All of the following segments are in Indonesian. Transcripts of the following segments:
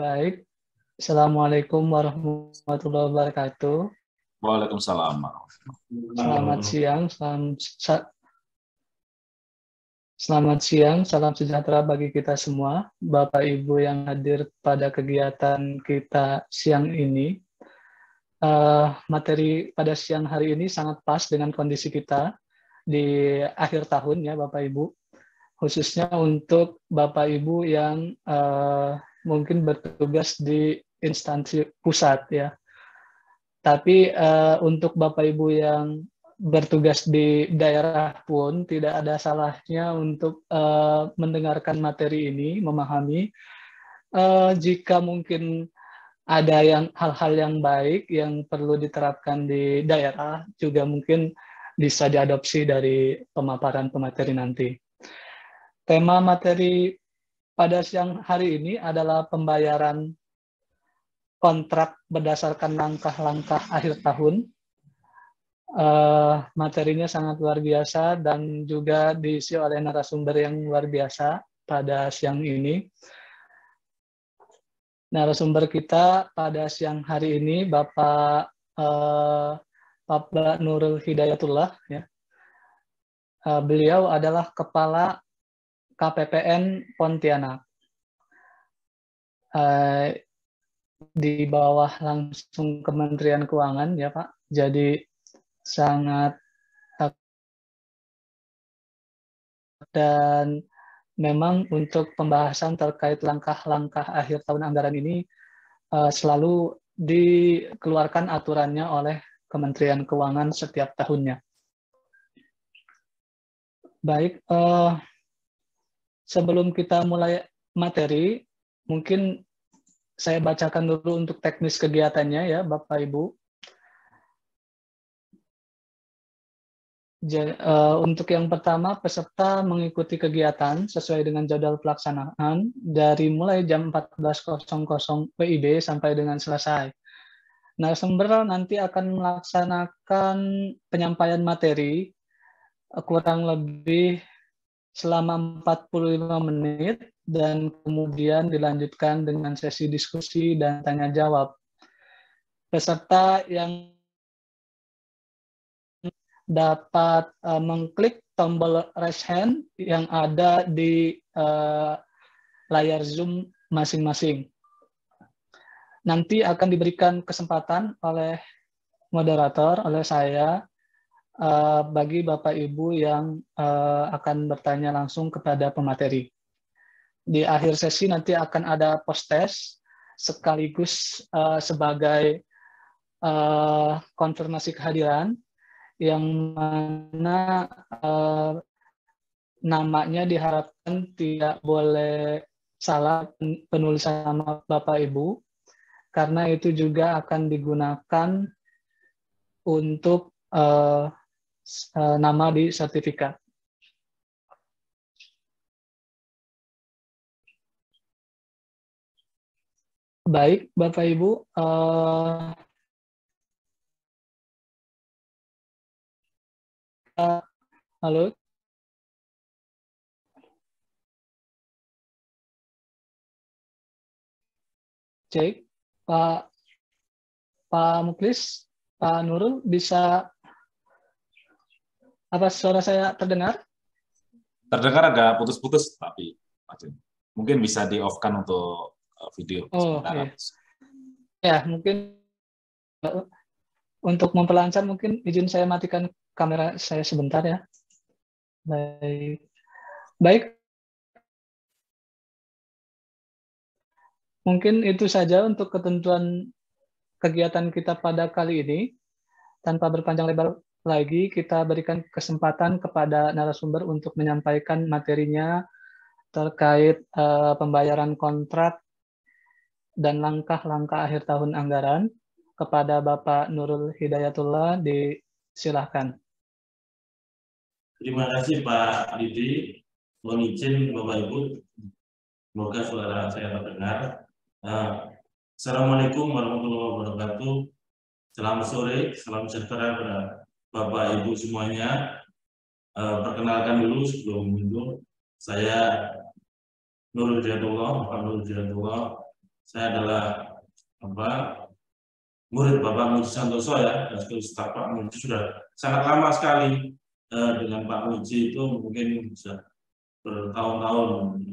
Baik, Assalamualaikum warahmatullahi wabarakatuh. Waalaikumsalam. Selamat siang, selamat siang, salam sejahtera bagi kita semua, Bapak Ibu yang hadir pada kegiatan kita siang ini. Materi pada siang hari ini sangat pas dengan kondisi kita di akhir tahun ya Bapak Ibu, khususnya untuk Bapak Ibu yang mungkin bertugas di instansi pusat ya. Tapi untuk Bapak Ibu yang bertugas di daerah pun tidak ada salahnya untuk mendengarkan materi ini, memahami. Jika mungkin ada hal-hal yang baik yang perlu diterapkan di daerah, juga mungkin bisa diadopsi dari pemaparan pemateri nanti. Tema materi pada siang hari ini adalah pembayaran kontrak berdasarkan langkah-langkah akhir tahun. Materinya sangat luar biasa dan juga diisi oleh narasumber yang luar biasa pada siang ini. Narasumber kita pada siang hari ini Bapak Nurul Hidayatullah. Ya. Beliau adalah Kepala KPPN Pontianak. Di bawah langsung Kementerian Keuangan ya Pak. Jadi sangat dan memang untuk pembahasan terkait langkah-langkah akhir tahun anggaran ini selalu dikeluarkan aturannya oleh Kementerian Keuangan setiap tahunnya. Baik, sebelum kita mulai materi, mungkin saya bacakan dulu untuk teknis kegiatannya ya Bapak Ibu. Untuk yang pertama, peserta mengikuti kegiatan sesuai dengan jadwal pelaksanaan dari mulai jam 14.00 WIB sampai dengan selesai. Narasumber nanti akan melaksanakan penyampaian materi kurang lebih selama 45 menit dan kemudian dilanjutkan dengan sesi diskusi dan tanya jawab. Peserta yang dapat mengklik tombol raise hand yang ada di layar Zoom masing-masing. Nanti akan diberikan kesempatan oleh moderator, oleh saya, bagi Bapak Ibu yang akan bertanya langsung kepada pemateri. Di akhir sesi nanti akan ada post test sekaligus sebagai konfirmasi kehadiran yang mana namanya diharapkan tidak boleh salah penulisan nama Bapak Ibu, karena itu juga akan digunakan untuk nama di sertifikat. Baik, Bapak Ibu, halo. Cek, Pak Muklis, Pak Nurul, bisa apa suara saya terdengar? Terdengar agak putus-putus, tapi mungkin bisa di-off-kan untuk video. Oh, iya. Ya, mungkin untuk memperlancar mungkin izin saya matikan kamera saya sebentar ya. Baik. Baik. Mungkin itu saja untuk ketentuan kegiatan kita pada kali ini. Tanpa berpanjang lebar lagi, kita berikan kesempatan kepada narasumber untuk menyampaikan materinya terkait pembayaran kontrak dan langkah-langkah akhir tahun anggaran. Kepada Bapak Nurul Hidayatullah, disilahkan. Terima kasih Pak Didi. Mohon izin Bapak Ibu, semoga suara saya terdengar. Assalamualaikum warahmatullahi wabarakatuh. Selamat sore, salam sejahtera kepada Bapak Ibu semuanya. Perkenalkan dulu sebelum itu, saya Nurul Hidayatullah, Pak Nurul Hidayatullah, Saya adalah murid Bapak Muji Santoso ya, dan sekaligus staf Pak Muji sudah sangat lama sekali dengan Pak Muji itu mungkin sudah bertahun-tahun,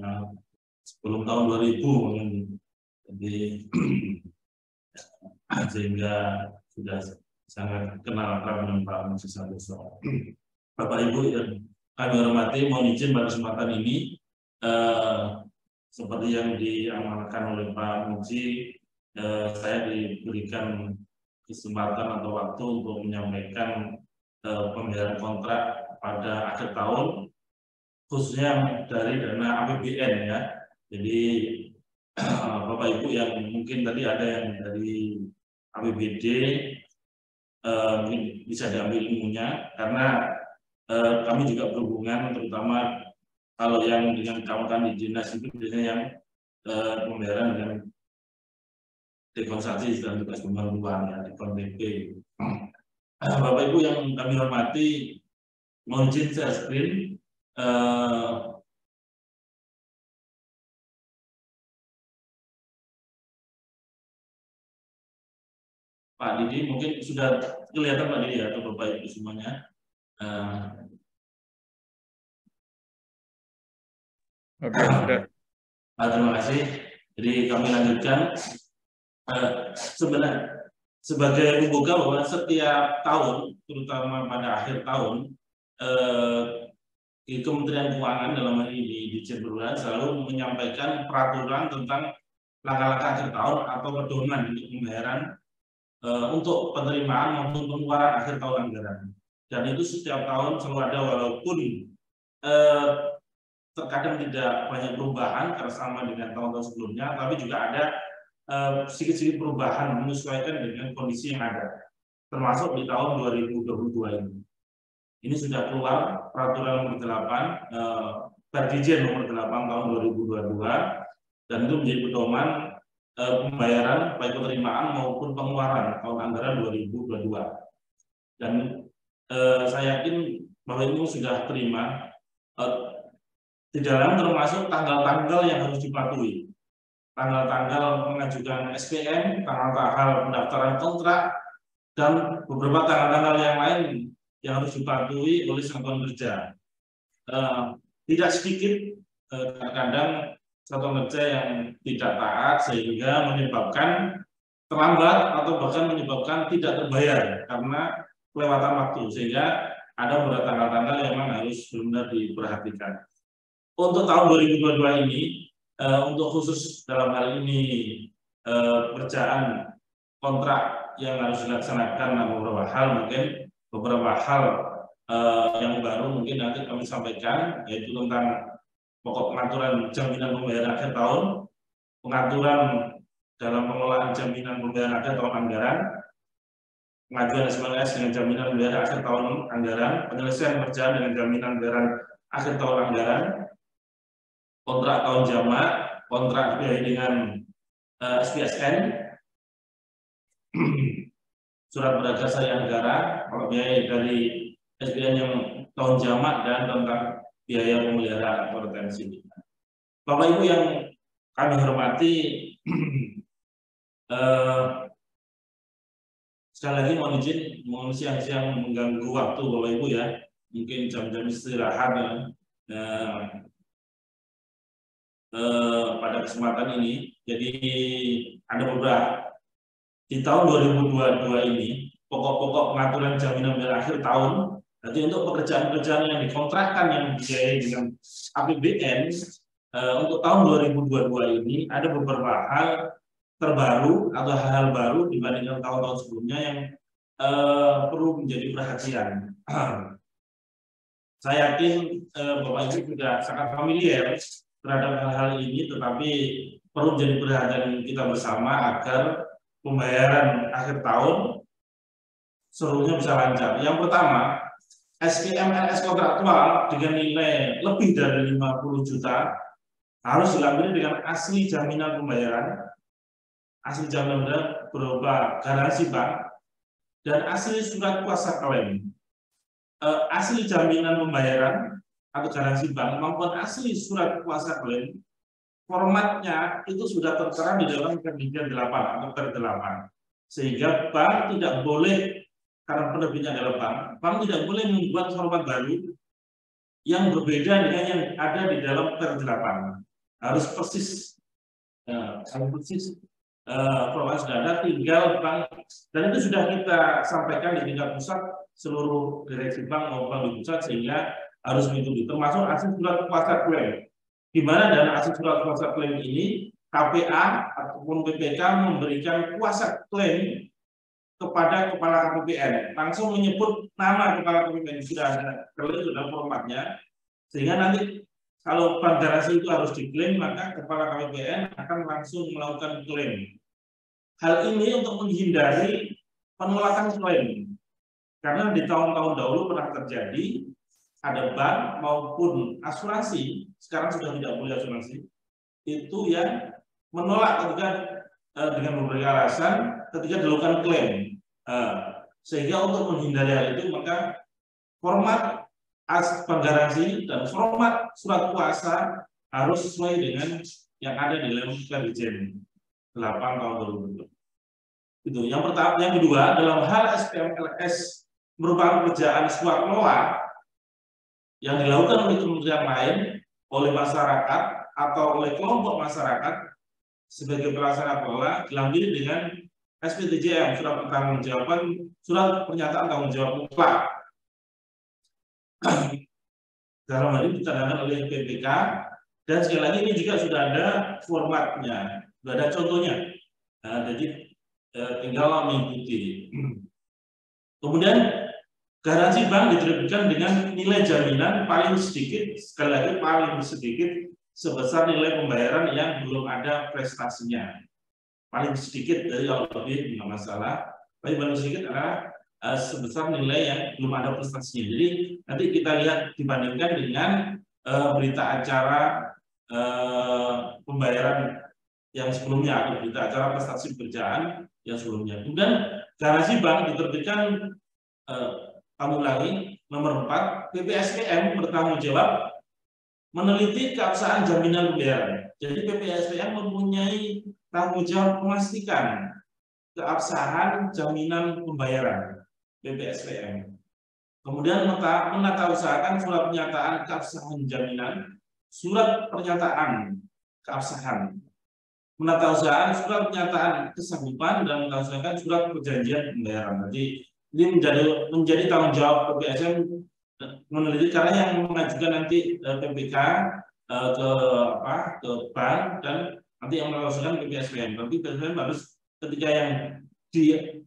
sebelum tahun 2000 mungkin. Jadi sehingga sudah sangat kenal dengan Pak Muji Santoso. Bapak Ibu yang kami hormati, mohon izin pada kesempatan ini seperti yang diamankan oleh Pak Muji, saya diberikan kesempatan atau waktu untuk menyampaikan pembayaran kontrak pada akhir tahun, khususnya dari dana APBN ya. Jadi Bapak Ibu yang mungkin tadi ada yang dari APBD, mungkin bisa diambil ilmunya, karena kami juga berhubungan, terutama kalau yang dengan kawan-kawan di dinas itu biasanya yang pembayaran dengan dekonstruksi dan tugas pembangunan ya, dekon DP. Bapak Ibu yang kami hormati, mohon izin share screen. Pak Didi mungkin sudah kelihatan Pak Didi atau Bapak Ibu semuanya. Oke, sudah. Terima kasih. Jadi kami lanjutkan. Sebenarnya sebagai pembuka bahwa setiap tahun, terutama pada akhir tahun, di Kementerian Keuangan dalam hal ini di Dirjen Perubahan selalu menyampaikan peraturan tentang langkah-langkah akhir tahun atau pedoman untuk pembayaran untuk penerimaan maupun pengeluaran akhir tahun anggaran. Dan itu setiap tahun selalu ada, walaupun terkadang tidak banyak perubahan karena sama dengan tahun-tahun sebelumnya, tapi juga ada sedikit-sedikit perubahan menyesuaikan dengan kondisi yang ada, termasuk di tahun 2022 ini. Ini sudah keluar peraturan nomor 8, Dirjen nomor 8 tahun 2022, dan itu menjadi pedoman pembayaran baik penerimaan maupun pengeluaran tahun anggaran 2022. Dan saya yakin bahwa ini sudah terima. Di dalam termasuk tanggal-tanggal yang harus dipatuhi. Tanggal-tanggal mengajukan SPM, tanggal-tanggal pendaftaran kontrak, dan beberapa tanggal-tanggal yang lain yang harus dipatuhi oleh satuan kerja. Tidak sedikit kadang satuan kerja yang tidak taat sehingga menyebabkan terlambat atau bahkan menyebabkan tidak terbayar karena kelewatan waktu, sehingga ada beberapa tanggal-tanggal yang memang harus benar-benar diperhatikan. Untuk tahun 2022 ini, untuk khusus dalam hal ini pekerjaan kontrak yang harus dilaksanakan beberapa hal, mungkin beberapa hal yang baru mungkin nanti kami sampaikan, yaitu tentang pokok pengaturan jaminan pembayaran akhir tahun, pengaturan dalam pengelolaan jaminan pembayaran akhir tahun anggaran, pengajuan SMS dengan jaminan pembayaran akhir tahun anggaran, penyelesaian pekerjaan dengan jaminan pembayaran akhir tahun anggaran, kontrak tahun jamak, kontrak biaya dengan SPSN, surat berharga sari negara, kalau biaya dari SPN yang tahun jamak, dan tentang biaya pemeliharaan atau retensi. Bapak Ibu yang kami hormati, sekali lagi mohon izin, mohon siang-siang mengganggu waktu Bapak Ibu ya, mungkin jam-jam istirahat pada kesempatan ini. Jadi ada beberapa di tahun 2022 ini pokok-pokok pengaturan jaminan pembayaran akhir tahun. Jadi untuk pekerjaan-pekerjaan yang dikontrakkan yang dibiayai dengan APBN untuk tahun 2022 ini ada beberapa hal terbaru atau hal-hal baru dibandingkan tahun-tahun sebelumnya yang perlu menjadi perhatian. Saya yakin Bapak Ibu sudah sangat familiar terhadap hal-hal ini, tetapi perlu menjadi perhatian kita bersama agar pembayaran akhir tahun seluruhnya bisa lancar. Yang pertama, SPMLS kontraktual dengan nilai lebih dari 50 juta harus dilengkapi dengan asli jaminan pembayaran, asli jaminan pembayaran berupa garansi bank, dan asli surat kuasa klaim. Asli jaminan pembayaran atau garansi bank maupun asli surat kuasa klaim formatnya itu sudah tertera di dalam Perdikan 8 atau Per 8. Sehingga bank tidak boleh, karena penerbitnya adalah bank tidak boleh membuat format baru yang berbeda dengan yang ada di dalam Per 8. Harus persis, format sudah ada, tinggal bank, dan itu sudah kita sampaikan di tingkat pusat, seluruh direksi bank maupun bank di pusat, sehingga harus mengikuti, termasuk hasil surat kuasa klaim. Di mana dalam hasil surat kuasa klaim ini KPA ataupun BPK memberikan kuasa klaim kepada kepala KPPN, langsung menyebut nama kepala KPPN, sudah ada terlihat dalam formatnya, sehingga nanti kalau bank garansi itu harus diklaim, maka kepala KPPN akan langsung melakukan klaim. Hal ini untuk menghindari penolakan klaim, karena di tahun-tahun dahulu pernah terjadi ada bank maupun asuransi, sekarang sudah tidak boleh asuransi, itu yang menolak ketika dengan berbagai alasan ketika dilakukan klaim. Sehingga untuk menghindari hal itu, maka format bank garansi dan format surat kuasa harus sesuai dengan yang ada di dalam Perdikan 8 tahun 2020. Itu yang pertama. Yang kedua, dalam hal SPMLS merupakan pekerjaan swasta kelola yang dilakukan oleh kementerian lain, oleh masyarakat atau oleh kelompok masyarakat sebagai pelaksana kelola, dilampiri dengan SPTJM, surat pertanggungjawaban, surat pernyataan tanggung jawab mutlak. Dalam hal ini ditandakan oleh PPK, dan sekali lagi ini juga sudah ada formatnya, sudah ada contohnya. Nah, jadi tinggal mengikuti. Kemudian garansi bank diterbitkan dengan nilai jaminan paling sedikit, sekali lagi paling sedikit, sebesar nilai pembayaran yang belum ada prestasinya. Paling sedikit dari kalau lebih tidak masalah, tapi paling sedikit adalah sebesar nilai yang belum ada prestasinya. Jadi nanti kita lihat dibandingkan dengan berita acara pembayaran yang sebelumnya atau berita acara prestasi pekerjaan yang sebelumnya. Kemudian garansi bank diterbitkan kami ulangi, nomor 4, PPSPM bertanggung jawab meneliti keabsahan jaminan pembayaran. Jadi PPSPM mempunyai tanggung jawab memastikan keabsahan jaminan pembayaran PPSPM. Kemudian menata usahakan surat pernyataan keabsahan jaminan, surat pernyataan keabsahan, menata usahaan surat pernyataan kesanggupan, dan menata usahakan surat perjanjian pembayaran. Jadi ini menjadi tanggung jawab PPSM meneliti, karena yang mengajukan nanti PPK ke bank, dan nanti yang melakukan PPSPM. Tapi PPSPM harus ketika yang diajukan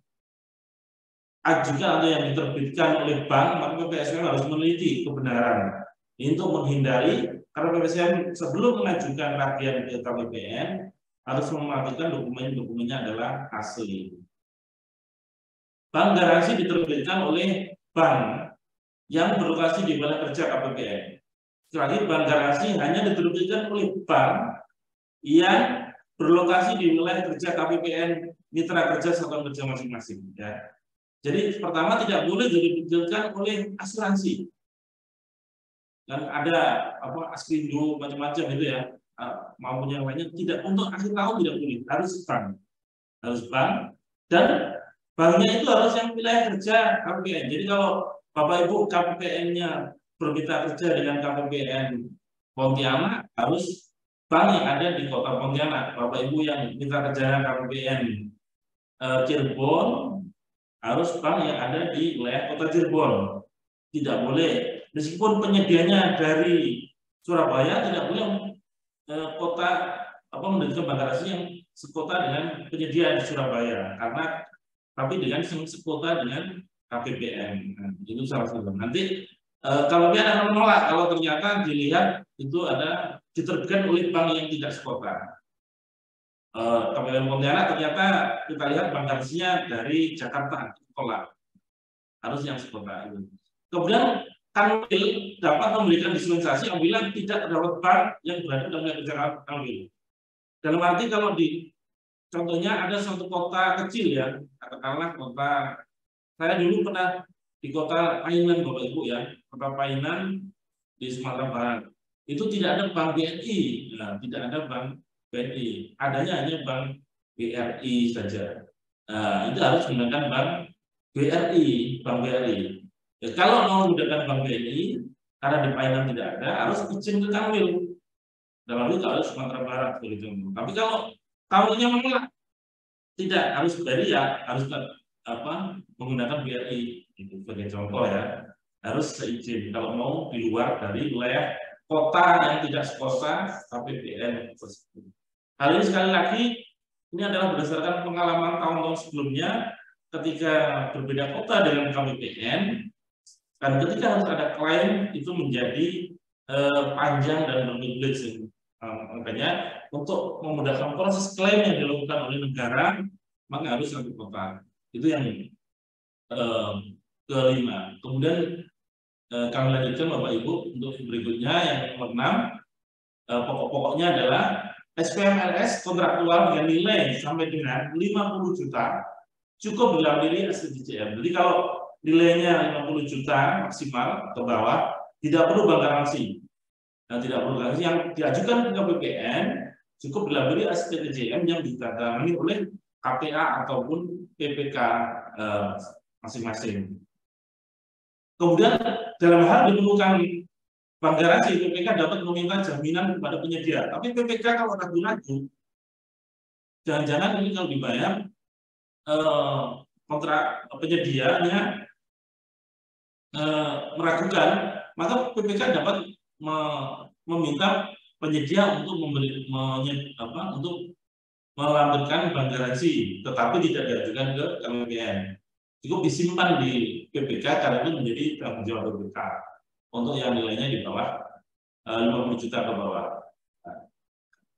atau yang diterbitkan oleh bank, maka PPSPM harus meneliti kebenaran. Ini untuk menghindari, karena PPSPM sebelum mengajukan ragam ke KPPN harus memastikan dokumennya adalah asli. Bank garansi diterbitkan oleh bank yang berlokasi di wilayah kerja KPPN. Sekali, bank garansi hanya diterbitkan oleh bank yang berlokasi di wilayah kerja KPPN mitra kerja satuan kerja masing-masing. Ya. Jadi pertama tidak boleh diterbitkan oleh asuransi. Dan ada Askrindo macam-macam itu ya, maupun yang lainnya tidak, untuk akhir tahun tidak boleh, harus bank, dan banknya itu harus yang wilayah kerja KPPN. Jadi kalau Bapak Ibu KPPN-nya bermitra kerja dengan KPPN Pontianak, harus bank yang ada di Kota Pontianak. Bapak Ibu yang mitra kerja KPPN Cirebon, harus bank yang ada di wilayah Kota Cirebon. Tidak boleh, meskipun penyedianya dari Surabaya, tidak boleh mendirikan bank garansi yang sekota dengan penyedia di Surabaya, karena tapi dengan sekota dengan KPPN. Nah, itu salah satu. Nanti KPPN akan menolak kalau ternyata dilihat itu ada diterbitkan oleh bank yang tidak sekota. KPPN Pontianak ternyata kita lihat bank garansinya dari Jakarta, tolak. Harus yang sekota itu. Kemudian Kanwil dapat memberikan dispensasi apabila tidak terdapat bank yang berada dalam wilayah kerja Kanwil. Dalam arti kalau di contohnya ada suatu kota kecil ya, katakanlah kota, saya dulu pernah di kota Painan Bapak Ibu ya, kota Painan di Sumatera Barat. itu tidak ada bank BNI, nah, tidak ada bank BNI, adanya hanya bank BRI saja. Nah, itu harus menggunakan bank BRI, bank BRI. Ya, kalau mau menggunakan bank BNI, karena di Painan tidak ada, harus izin ke Kanwil. Dalam itu harus Sumatera Barat begitu. Tapi kalau Kanwilnya menolak, tidak harus BRI, ya harus menggunakan BRI itu sebagai contoh ya. Harus seizin kalau mau di luar dari wilayah kota yang tidak sekosa KPPN tersebut. Hal ini sekali lagi ini adalah berdasarkan pengalaman tahun-tahun sebelumnya ketika berbeda kota dengan KPPN, dan ketika harus ada klaim itu menjadi panjang dan berbelit-belit. Makanya untuk memudahkan proses klaim yang dilakukan oleh negara, maka harus satu kota. Itu yang kelima. Kemudian kami lanjutkan Bapak Ibu untuk berikutnya yang nomor 6. Pokok-pokoknya adalah SPMLS kontraktual dengan nilai sampai dengan 50 juta cukup dilampiri SPDJM. Jadi kalau nilainya 50 juta maksimal ke bawah, tidak perlu bank garansi. Nah, tidak perlu garansi yang diajukan ke KPPN cukup dilampiri SPDJM yang ditangani oleh KPA ataupun PPK masing-masing. Kemudian dalam hal diperlukan bank garansi, PPK dapat meminta jaminan kepada penyedia. Tapi PPK kalau ragu-ragu, jangan-jangan ini kalau dibayar kontrak penyedianya meragukan, maka PPK dapat meminta penyedia untuk untuk melampirkan bank garansi, tetapi tidak diajukan ke KPPN. Cukup disimpan di PPK karena itu menjadi tanggung jawab PPK untuk yang nilainya di bawah 50 juta ke bawah.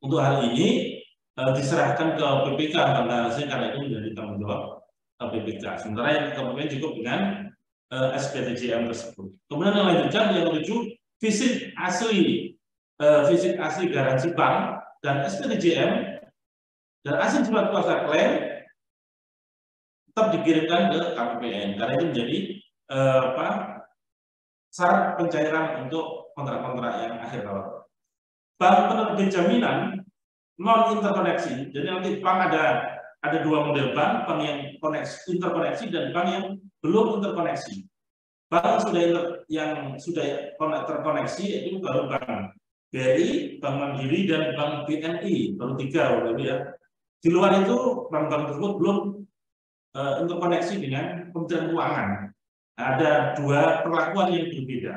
Untuk hal ini diserahkan ke PPK karena itu menjadi tanggung jawab PPK. Sementara yang KPPN cukup dengan SPDJM tersebut. Kemudian yang lanjutkan yang ke-7, fisik asli garansi bank dan SPDJM dan asli surat kuasa klaim tetap dikirimkan ke KPPN karena itu menjadi syarat pencairan untuk kontrak-kontrak yang akhir tahun. Bank penerbit jaminan non interkoneksi. Jadi nanti bank ada dua model bank yang interkoneksi dan bank yang belum interkoneksi. Bank yang sudah terkoneksi itu baru bank BRI, Bank Mandiri dan Bank BNI, baru 3 ya. Di luar itu bank-bank tersebut belum interkoneksi dengan Kementerian Keuangan. Ada 2 perlakuan yang berbeda.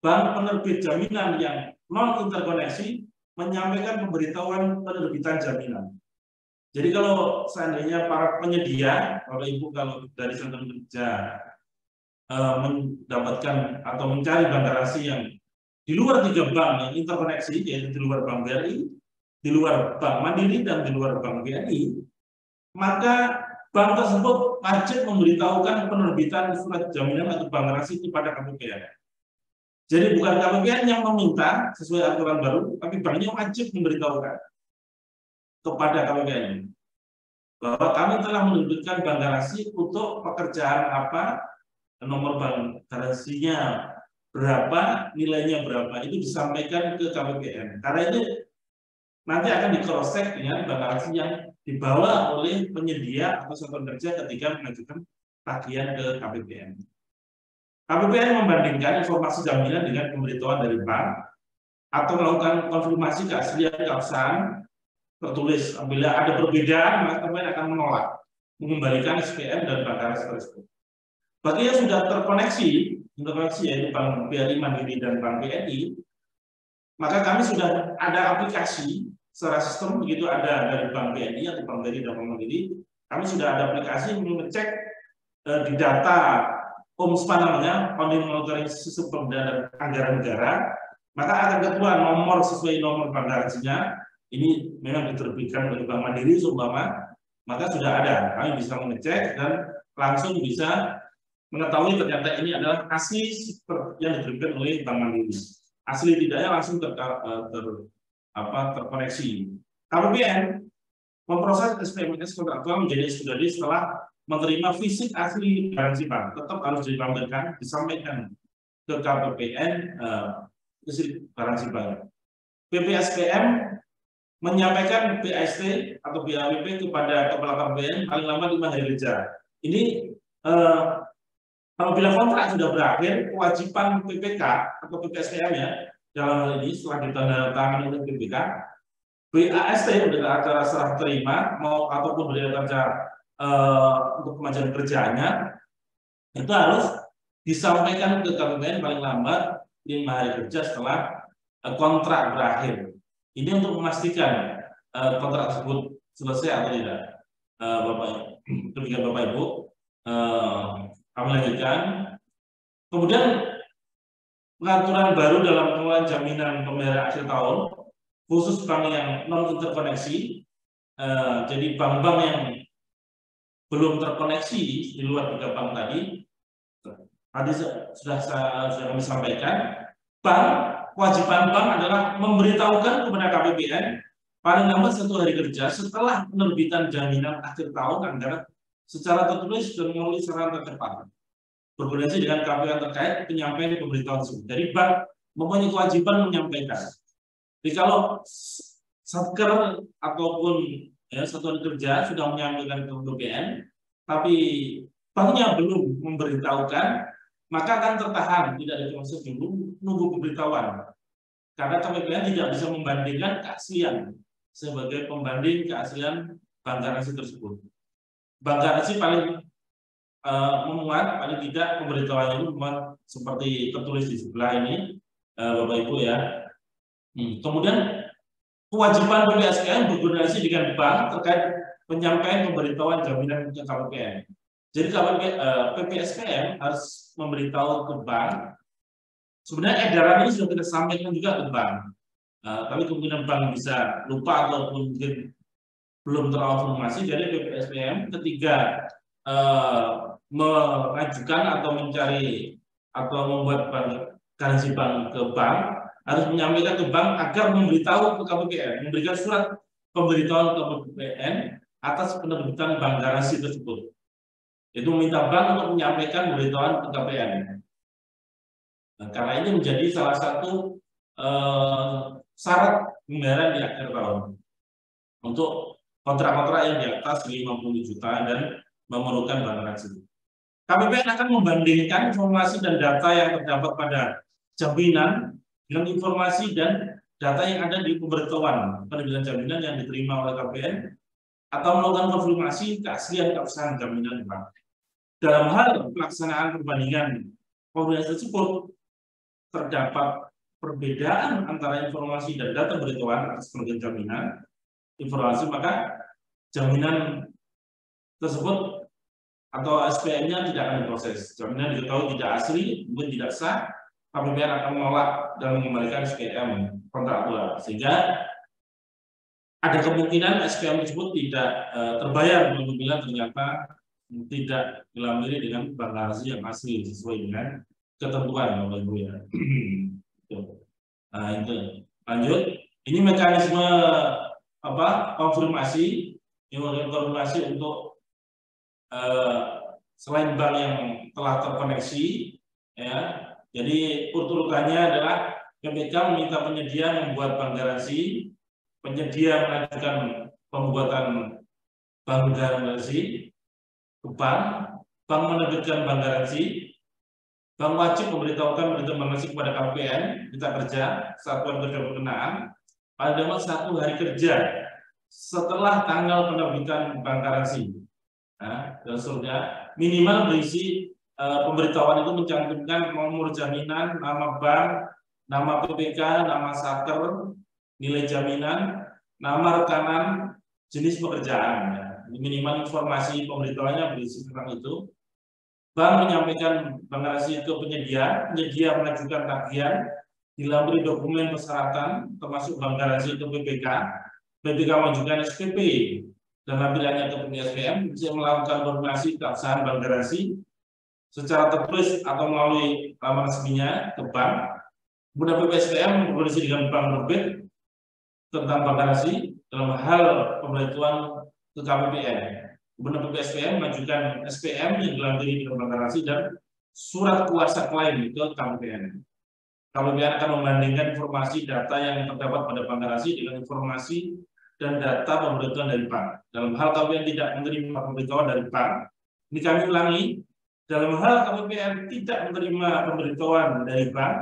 Bank penerbit jaminan yang non interkoneksi menyampaikan pemberitahuan penerbitan jaminan. Jadi kalau seandainya para penyedia, Bapak Ibu kalau dari Satuan Kerja mendapatkan atau mencari bank garansi yang di luar 3 bank yang interkoneksi, yaitu di luar Bank BRI, di luar Bank Mandiri dan di luar Bank BNI, maka bank tersebut wajib memberitahukan penerbitan surat jaminan atau bank garansi kepada KPPN. Jadi bukan KPPN yang meminta sesuai aturan baru, tapi banknya wajib memberitahukan kepada KPPN bahwa kami telah menerbitkan bank garansi untuk pekerjaan apa, nomor bank garansinya berapa, nilainya berapa, itu disampaikan ke KPPN. Karena itu nanti akan di-cross-check dengan bank garansi yang dibawa oleh penyedia atau satuan kerja ketika mengajukan tagihan ke KPPN. KPPN membandingkan informasi jaminan dengan pemberitahuan dari bank atau melakukan konfirmasi keaslian keabsahan tertulis. Apabila ada perbedaan, maka KPPN akan menolak mengembalikan SPM dan bank garansi tersebut. Bagi yang sudah terkoneksi yaitu Bank BRI, Mandiri dan Bank BNI, maka kami sudah ada aplikasi secara sistem, begitu ada dari Bank BNI atau Bank BRI dan Bank Mandiri, kami sudah ada aplikasi untuk mengecek di data OMSPA namanya, Online Monitoring Sistem Pemberdayaan Anggaran Negara, maka akan keluar nomor sesuai nomor bank garansinya. Ini memang diterbitkan oleh Bank Mandiri seumpama, maka sudah ada, kami bisa mengecek dan langsung bisa mengetahui ternyata ini adalah asli yang diterbitkan oleh Bank Mandiri. Asli tidaknya langsung terkoneksi. KPPN memproses SPMLS kontraktual menjadi SPDJ setelah menerima fisik asli garansi bank. Tetap harus dilampirkan, disampaikan ke KPPN slip garansi bank. PPSPM menyampaikan BAST atau BAWP kepada kepala KPPN paling lama 5 hari kerja. Ini apabila kontrak sudah berakhir, kewajiban PPK atau PPSPM ya dalam hal ini setelah ditandatangani oleh PPK, BAST berita acara serah terima mau ataupun berita acara untuk kemajuan kerjaannya itu harus disampaikan ke KPPN paling lambat 5 hari kerja setelah kontrak berakhir. Ini untuk memastikan kontrak tersebut selesai atau tidak. Demikian Bapak Ibu, kami lanjutkan. Kemudian pengaturan baru dalam pengelolaan jaminan pembayaran akhir tahun, khusus bank yang non interkoneksi. Jadi bank-bank yang belum terkoneksi di luar 3 bank tadi sudah kami sampaikan. Kewajiban bank adalah memberitahukan kepada KPPN paling lambat 1 hari kerja setelah penerbitan jaminan akhir tahun anggaran secara tertulis dan melalui sarana tercepat berkoordinasi dengan KPPN terkait penyampaian pemberitahuan tersebut. Jadi bank mempunyai kewajiban menyampaikan. Jadi kalau Satker ataupun satuan kerja sudah menyampaikan ke KPPN, tapi banknya belum memberitahukan, maka akan tertahan, tidak ada proses dulu, nunggu pemberitahuan. Karena KPPN tidak bisa membandingkan keaslian sebagai pembanding keaslian bank garansi tersebut. Bank garansi paling memuat, paling tidak pemberitahuan itu memuat seperti tertulis di sebelah ini, Bapak Ibu ya. Kemudian kewajiban PPSPM berkoordinasi dengan bank terkait penyampaian pemberitahuan jaminan ke KPPN. Jadi PPSPM harus memberitahu ke bank. Sebenarnya edaran ini sudah kita sampaikan juga ke bank. Tapi kemungkinan bank bisa lupa ataupun mungkin belum terkonfirmasi. Jadi PPSPM ketika mengajukan atau mencari atau membuat garansi bank ke bank harus menyampaikan ke bank agar memberitahu ke KPPN, memberikan surat pemberitahuan ke KPPN atas penerbitan bank garansi tersebut. Itu meminta bank untuk menyampaikan pemberitahuan ke KPPN. Nah, karena ini menjadi salah satu syarat pembayaran di akhir tahun untuk kontrak-kontrak yang di atas 50 juta dan memerlukan bank garansi. KPPN akan membandingkan informasi dan data yang terdapat pada jaminan dengan informasi dan data yang ada di pemberitahuan penerbitan jaminan yang diterima oleh KPPN atau melakukan konfirmasi keaslian keabsahan jaminan bank. Dalam hal pelaksanaan perbandingan kombinasi tersebut terdapat perbedaan antara informasi dan data pemberitahuan atas penerbitan jaminan informasi, maka jaminan tersebut atau SPM-nya tidak akan diproses. Jaminan diketahui tidak asli, mungkin tidak sah, KPPN akan menolak dan mengembalikan SPM kontraktual, sehingga ada kemungkinan SPM tersebut tidak terbayar apabila ternyata tidak dilamiri dengan bank garansi yang asli sesuai dengan ketentuan Bapak Ibu ya. Nah itu lanjut. Ini mekanisme konfirmasi, konfirmasi untuk selain bank yang telah terkoneksi ya. Jadi urutannya adalah PPK meminta penyedia membuat bank garansi, penyedia mengajukan pembuatan bank garansi ke bank menerbitkan bank garansi, bank wajib memberitahukan pemberitahuan bank garansi kepada KPPN, Mitra Kerja, Satuan Kerja Berkenaan pada 1 hari kerja setelah tanggal penerbitan bank garansi. Nah, dan seterusnya minimal berisi pemberitahuan itu mencantumkan nomor jaminan, nama bank, nama PPK, nama satker, nilai jaminan, nama rekanan, jenis pekerjaan. Ya. Minimal informasi pemberitahuannya berisi tentang itu. Bank menyampaikan bank garansi ke penyedia, penyedia mengajukan tagihan, dilamiri dokumen persyaratan termasuk bank garansi ke PPK, PPK mengajukan SPP dan lampirannya ke PPSPM, bisa melakukan konfirmasi keabsahan bank garansi secara tertulis atau melalui laman resminya ke bank. Kemudian PPSPM berkoordinasi dengan bank terbit tentang bank garansi dalam hal pemberitahuan ke KPPN. Kemudian PPSPM mengajukan SPM yang dilampiri dengan bank garansi dan surat kuasa klaim ke KPPN. KPPN akan membandingkan informasi data yang terdapat pada bank garasi dengan informasi dan data pemberitahuan dari bank. Dalam hal KPPN tidak menerima pemberitahuan dari bank, ini kami ulangi, dalam hal KPPN tidak menerima pemberitahuan dari bank,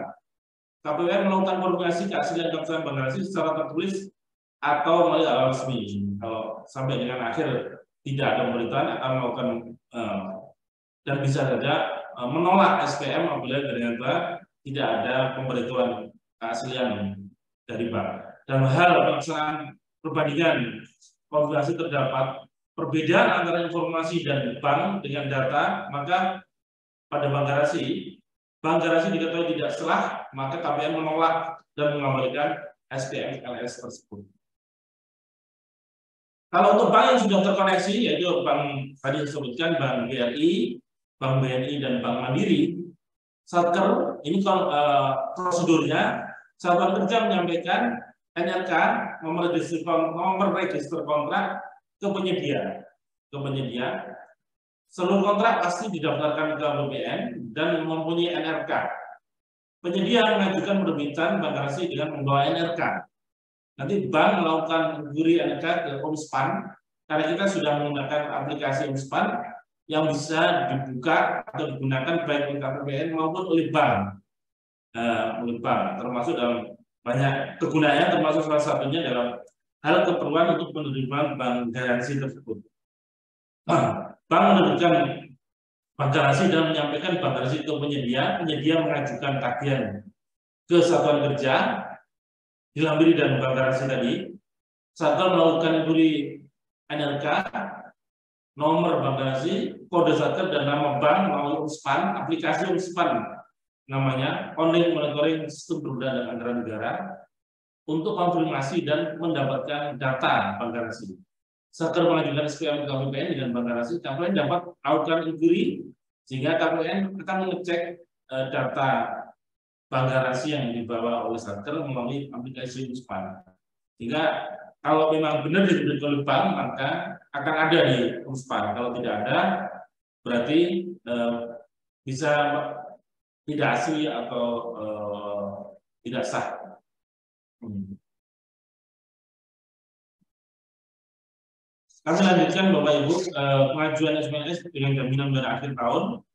KPPN melakukan verifikasi keaslian keterangan bank garasi secara tertulis atau melalui alat resmi. Kalau sampai dengan akhir tidak ada pemberitahuan, akan melakukan dan bisa saja menolak SPM apabila ternyata tidak ada pemberitahuan keaslian dari bank. Dalam hal pelaksanaan perbandingan konfigurasi terdapat perbedaan antara informasi dan bank dengan data, maka pada bank garasi diketahui tidak salah, maka KPPN menolak dan mengembalikan SPM LS tersebut. Kalau untuk bank yang sudah terkoneksi, yaitu bank tadi disebutkan Bank BRI, Bank BNI, dan Bank Mandiri, Satker, ini prosedurnya, Satuan Kerja menyampaikan NRK nomor register kontrak ke penyedia. Seluruh kontrak pasti didaftarkan ke KPPN dan mempunyai NRK. Penyedia mengajukan penerbitan bank garasi dengan membawa NRK. Nanti bank melakukan inquiry NRK ke Omspan, karena kita sudah menggunakan aplikasi Omspan yang bisa dibuka atau digunakan baik oleh KPPN maupun oleh bank. Termasuk dalam banyak kegunaannya, termasuk salah satunya dalam hal keperluan untuk penerimaan bank garansi tersebut. Bank menerbitkan bank garansi dan menyampaikan bank garansi ke penyedia mengajukan tagihan ke Satuan Kerja, dilampiri dan bank garansi tadi. Satuan melakukan inquiry NRK, nomor bank garansi, kode satker, dan nama bank melalui Omspan, aplikasi Omspan namanya, Online Monitoring Sistem Perundang Antara Negara, untuk konfirmasi dan mendapatkan data bank garansi. Satker mengajukan SPM ke KPPN dengan bank garansi, KPPN dapat melakukan inquiry, sehingga KPPN akan mengecek data bank garansi yang dibawa oleh Satker melalui aplikasi Omspan. Sehingga kalau memang benar diberikan oleh bank, maka akan ada di Omspan. Kalau tidak ada, berarti bisa tidak asli atau tidak sah. Kami lanjutkan Bapak Ibu, pengajuan SMS dengan jaminan pada akhir tahun.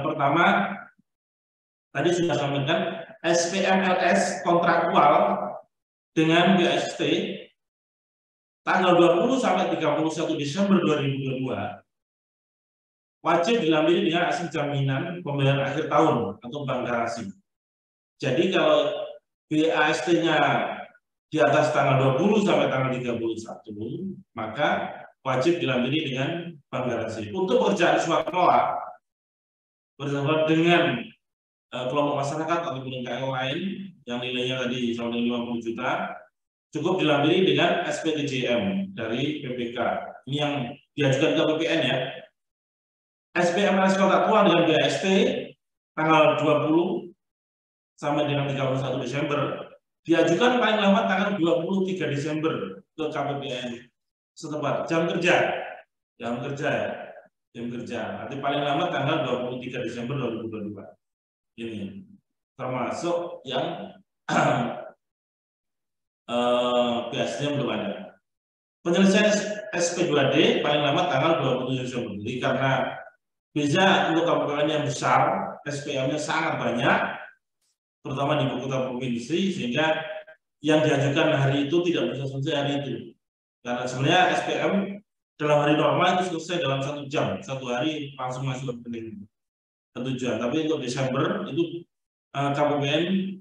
Pertama, tadi sudah sampaikan SPMLS kontraktual dengan BST tanggal 20 sampai 31 Desember 2022 wajib dilampiri dengan hasil jaminan pembayaran akhir tahun atau bank garasi. Jadi kalau BAST-nya di atas tanggal 20 sampai tanggal 31, maka wajib dilampiri dengan bank garasi. Untuk pekerjaan suap tolak bersama dengan kelompok masyarakat atau KL lain yang nilainya tadi sampai 50 juta, cukup dilampiri dengan SPTJM dari PPK. Ini yang diajukan ke KPPN ya. SPMLS kontraktual dengan BAST tanggal 20 sampai dengan 31 Desember diajukan paling lambat tanggal 23 Desember ke KPPN setempat. Jam kerja. Nanti paling lambat tanggal 23 Desember 2022. Ini termasuk yang biasanya belum ada. Penyelesaian SP2D paling lambat tanggal 27 Desember. Jadi karena bisa untuk KPPN yang besar, SPM-nya sangat banyak, terutama di ibu kota provinsi, sehingga yang diajukan hari itu tidak bisa selesai hari itu. Karena sebenarnya SPM dalam hari normal itu selesai dalam 1 jam, 1 hari langsung masuk ke rekening tujuan. Tapi untuk Desember itu KPPN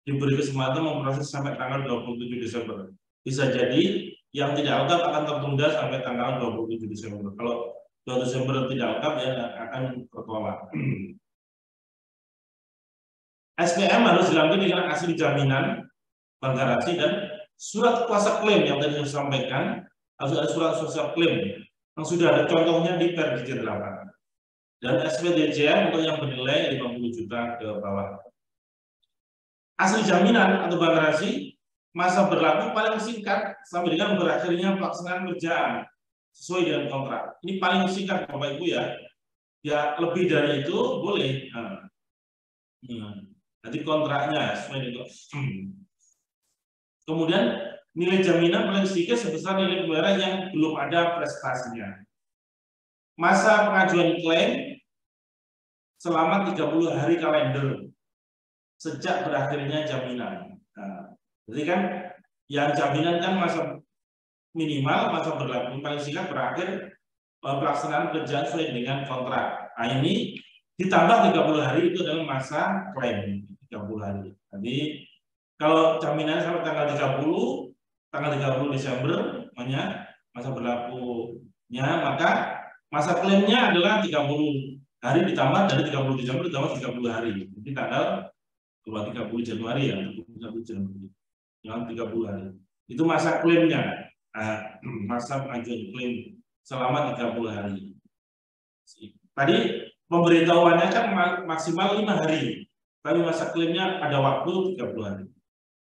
diberi kesempatan memproses sampai tanggal 27 Desember. Bisa jadi yang tidak lengkap akan tertunda sampai tanggal 27 Desember. Kalau 2 Desember tidak lengkap ya akan tertolak. SPM harus dilampiri dengan hasil jaminan bank garansi dan surat kuasa klaim yang tadi saya sampaikan. Harus ada surat kuasa klaim yang sudah ada contohnya di Perdi 8 dan SPTJM untuk yang bernilai 50 juta ke bawah. Hasil jaminan atau bank garansi masa berlaku paling singkat sampai dengan berakhirnya pelaksanaan kerjaan sesuai dengan kontrak. Ini paling singkat Bapak Ibu ya. Ya lebih dari itu boleh. Nanti kontraknya sesuai dengan. Kemudian nilai jaminan paling sedikit sebesar nilai pembayaran yang belum ada prestasinya. Masa pengajuan klaim selama 30 hari kalender sejak berakhirnya jaminan. Nah, jadi kan yang jaminan kan masa minimal, masa berlaku paling singkat berakhir pelaksanaan kerjaan sesuai dengan kontrak. Nah, ini ditambah 30 hari itu adalah masa klaim 30 hari. Jadi kalau jaminan sampai tanggal 30 Desember namanya masa berlakunya, maka masa klaimnya adalah 30 hari ditambah dari 30 Desember ditambah 30 hari. Jadi tanggal 30 Januari ya, 30 Januari. Yang 30 hari. Itu masa klaimnya. Masa pengajuan klaim selama 30 hari. Tadi pemberitahuannya kan maksimal 5 hari. Tapi masa klaimnya ada waktu 30 hari.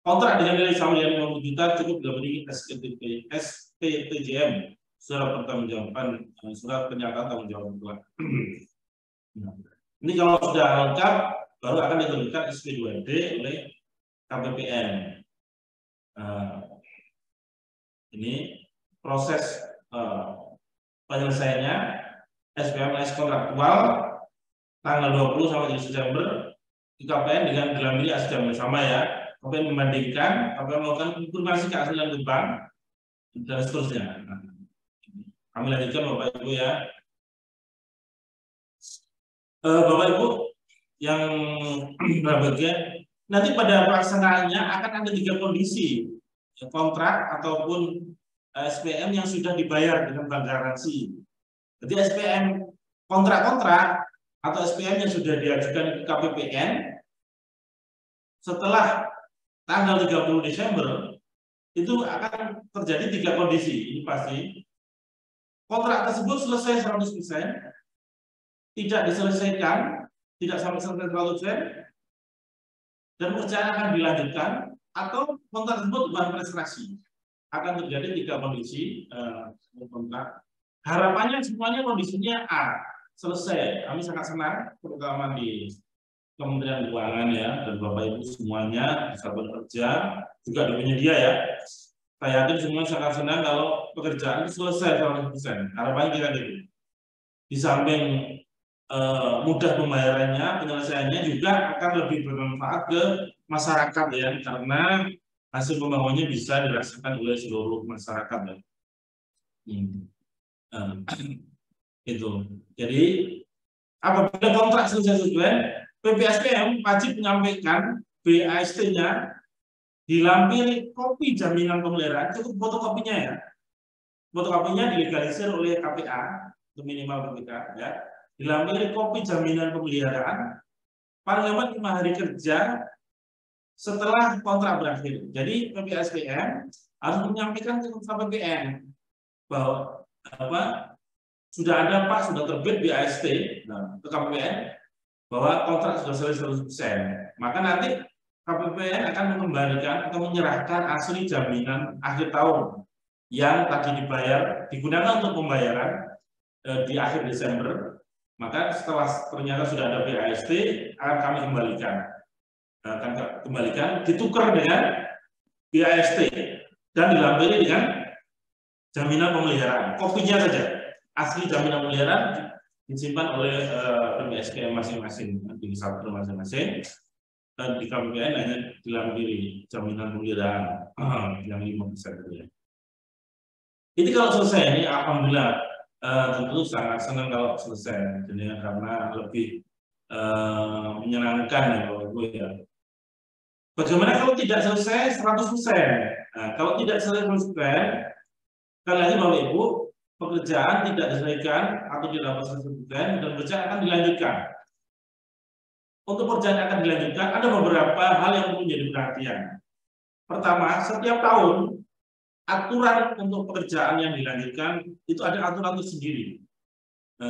Kontrak dengan nilai saham yang 50 juta cukup dimiliki SPTJM, surat pertanggungjawaban, surat pernyataan tanggung jawab mutlak. Ini kalau sudah lengkap baru akan diterbitkan SP2D oleh KPPN. Ini proses penyelesaiannya. SPMS kontraktual tanggal 20 sampai 7 Desember di KPN dengan dilampiri asli sama ya. KPN membandingkan, KPN melakukan konfirmasi keaslian bank dan seterusnya. Kami lanjutkan Bapak Ibu ya. Bapak Ibu yang berbahagia, nanti pada pelaksanaannya akan ada 3 kondisi, kontrak ataupun SPM yang sudah dibayar dengan bank garansi. Jadi SPM kontrak-kontrak atau SPM yang sudah diajukan ke KPPN setelah tanggal 30 Desember itu akan terjadi 3 kondisi. Ini pasti kontrak tersebut selesai 100%, tidak diselesaikan, tidak sampai selesai 100%, dan pekerjaan akan dilanjutkan, atau kontrak tersebut bukan prestasi. Akan terjadi 3 kondisi kontrak. Harapannya semuanya kondisinya A, selesai. Kami sangat senang, terutama di Kementerian Keuangan ya, dan Bapak Ibu semuanya bisa bekerja, juga di penyedia ya. Saya yakin semua sangat senang kalau pekerjaan itu selesai 100%. Harapannya kita gitu. Di samping mudah pembayarannya, penyelesaiannya juga akan lebih bermanfaat ke masyarakat ya, karena hasil pembangunannya bisa dirasakan oleh seluruh masyarakat ya. Itu. Jadi apabila kontrak selesai sesuai, PPSPM wajib menyampaikan BAST-nya dilampiri kopi jaminan pemeliharaan, cukup fotokopinya ya. Fotokopinya dilegalisir oleh KPA, itu minimal KPA ya. Dilampiri kopi jaminan pemeliharaan paling lambat 5 hari kerja setelah kontrak berakhir. Jadi PPSPM harus menyampaikan ke KPPN bahwa sudah ada Pak, sudah terbit BAST ke KPPN bahwa kontrak sudah selesai 100%. Maka nanti KPPN akan mengembalikan atau menyerahkan asli jaminan akhir tahun yang tadi dibayar, digunakan untuk pembayaran di akhir Desember. Maka setelah ternyata sudah ada BAST, akan kami kembalikan, ditukar dengan BAST dan dilampiri dengan jaminan pemeliharaan. Kopinya saja, asli jaminan pemeliharaan disimpan oleh PPSPM masing-masing di satu masing-masing, dan di KPPN hanya dilampiri jaminan pemeliharaan yang 5% itu ya. Ini kalau selesai ini alhamdulillah. Tentu sangat senang kalau selesai, jadi karena lebih menyenangkan ya Bapak Ibu ya. Bagaimana kalau tidak selesai 100%? Nah, kalau tidak selesai 100%, sekali lagi Bapak Ibu, pekerjaan tidak diselesaikan atau tidak dapat 100% dan pekerjaan akan dilanjutkan. Untuk pekerjaan yang akan dilanjutkan, ada beberapa hal yang perlu menjadi perhatian. Pertama, setiap tahun aturan untuk pekerjaan yang dilanjutkan itu ada aturan tersendiri.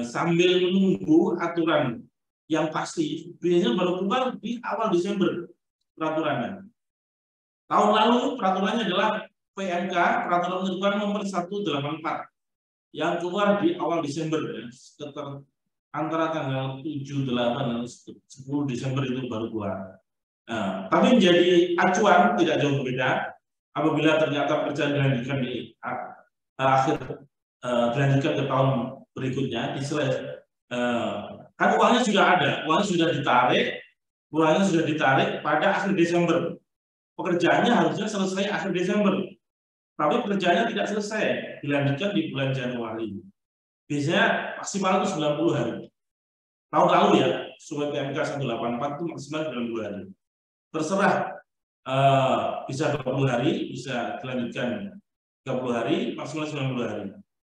Sambil menunggu aturan yang pasti, biasanya baru keluar di awal Desember peraturannya. Tahun lalu peraturannya adalah PMK, Peraturan Menteri Nomor 184, yang keluar di awal Desember, ya, sekitar antara tanggal 7, 8, dan 10 Desember itu baru keluar. Tapi menjadi acuan tidak jauh berbeda apabila ternyata pekerjaan dilanjutkan di dilanjutkan ke tahun berikutnya kan uangnya sudah ada, uangnya sudah ditarik pada akhir Desember. Pekerjaannya harusnya selesai akhir Desember, tapi pekerjaannya tidak selesai, dilanjutkan di bulan Januari. Biasanya maksimal itu 90 hari. Tahun lalu ya, sesuai PMK 184 itu maksimal 90 hari. Terserah, bisa 20 hari, bisa dilanjutkan 30 hari, maksimal 90 hari.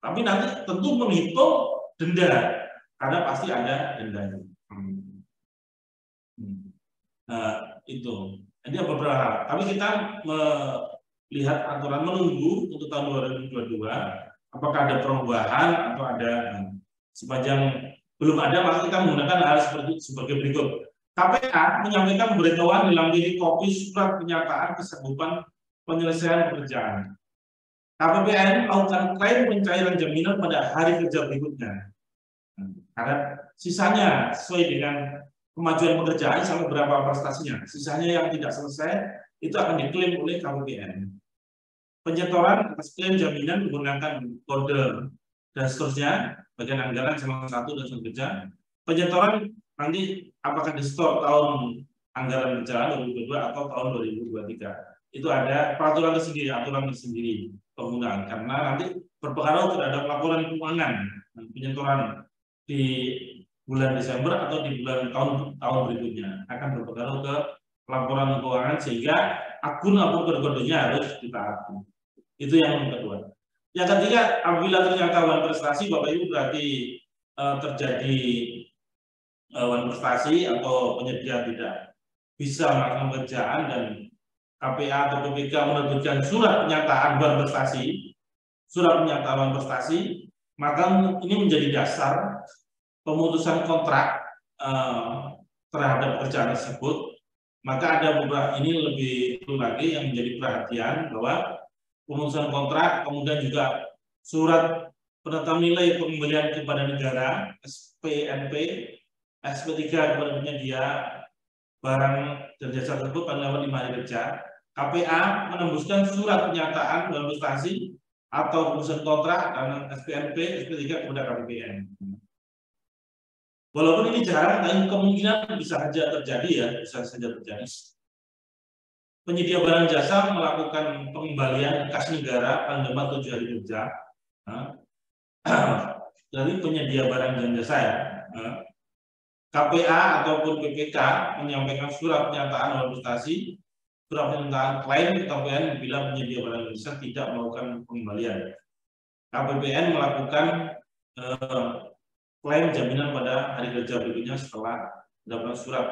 Tapi nanti tentu menghitung denda, karena pasti ada dendanya. Itu. Jadi ada beberapa hal. Tapi kita melihat aturan menunggu untuk tahun 2022, apakah ada perubahan atau ada sepanjang belum ada, maka kita menggunakan hal sebagai berikut. KPA menyampaikan pemberitahuan dilampiri kopi surat pernyataan kesanggupan penyelesaian pekerjaan. KPPN melakukan klaim pencairan jaminan pada hari kerja berikutnya. Karena sisanya sesuai dengan kemajuan pekerjaan sampai berapa prestasinya. Sisanya yang tidak selesai itu akan diklaim oleh KPPN. Penyetoran atas klaim jaminan menggunakan kode dan seterusnya, bagian anggaran sama 1 dan surat kerja. Penyetoran nanti apakah disetor tahun anggaran berjalan 2022 atau tahun 2023. Itu ada peraturan tersendiri, aturan tersendiri penggunaan, karena nanti berpengaruh terhadap laporan keuangan penyetoran di bulan Desember atau di bulan tahun berikutnya akan berpengaruh ke laporan keuangan, sehingga akun kodenya harus ditaati. Itu yang kedua. Yang ketiga, apabila ternyata wan prestasi, Bapak Ibu, berarti terjadi wan prestasi atau penyedia tidak bisa melakukan pekerjaan dan KPA atau PPK menerbitkan surat pernyataan wan prestasi, maka ini menjadi dasar pemutusan kontrak terhadap pekerjaan tersebut. Maka ada beberapa, ini lebih perlu lagi yang menjadi perhatian, bahwa pemutusan kontrak, kemudian juga surat penetapan nilai pengembalian kepada negara SPNP, SP3 kepada penyedia barang dan jasa tersebut pada 5 hari kerja. KPA menembuskan surat pernyataan wan prestasi atau pemutusan kontrak dan SPNP, SP3 kepada KPPN. Walaupun ini jarang, tapi kemungkinan bisa saja terjadi ya, bisa saja terjadi. Penyedia barang jasa melakukan pengembalian kas negara paling lambat 7 hari kerja. Dari penyedia barang dan jasa ya. KPA ataupun PPK menyampaikan surat pernyataan wan prestasi, surat pernyataan klaim ke KPPN bila penyedia barang dan jasa tidak melakukan pengembalian. KPPN melakukan klaim jaminan pada hari kerja berikutnya setelah mendapatkan surat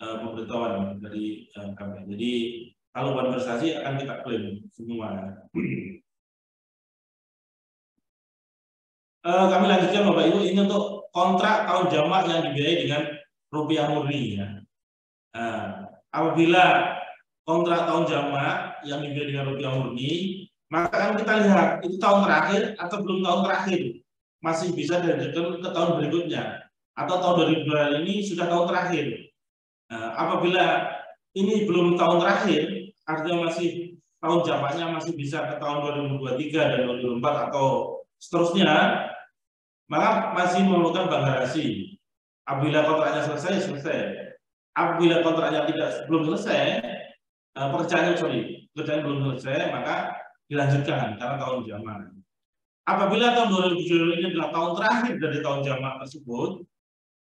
pemberitahuan dari KPPN. Jadi kalau wan prestasi akan kita klaim semua. Kami lanjutkan Bapak Ibu, ini untuk kontrak tahun jamak yang dibiayai dengan rupiah murni ya. Apabila kontrak tahun jamak yang dibiayai dengan rupiah murni, maka kan kita lihat itu tahun terakhir atau belum tahun terakhir, masih bisa dilanjutkan ke tahun berikutnya, atau tahun 2022 ini sudah tahun terakhir. Apabila ini belum tahun terakhir, artinya masih tahun jamaknya masih bisa ke tahun 2023 dan 2024 atau seterusnya, maka masih memerlukan bank garasi. Apabila kontraknya selesai. Apabila kontraknya belum selesai, pekerjaan belum selesai, maka dilanjutkan karena tahun jamak. Apabila tahun 2022 ini adalah tahun terakhir dari tahun jamak tersebut,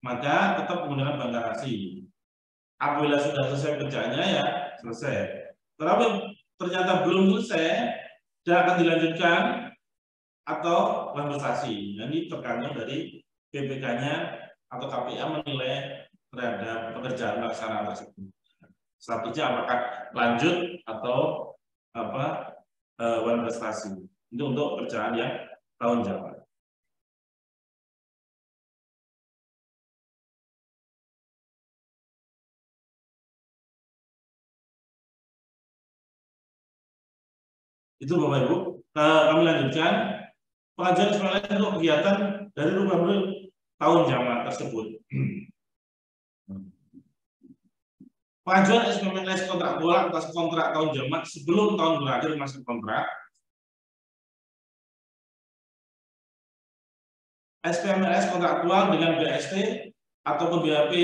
maka tetap menggunakan bank garasi. Apabila sudah selesai pekerjaannya ya selesai. Tetapi ternyata belum selesai dan akan dilanjutkan atau wan prestasi. Ini tergantung dari PPK-nya atau KPA menilai terhadap pekerjaan pelaksanaan tersebut. Statusnya apakah lanjut atau wan prestasi. Itu untuk pekerjaan yang tahun jamak. Itu Bapak Ibu. Kami lanjutkan. Pengajuan SPLN untuk kegiatan dari rumah tahun jamak tersebut. Pengajuan SPMLS kontraktual atas kontrak tahun jamak sebelum tahun berakhir masa kontrak. SPMLS kontraktual dengan BST ataupun BAP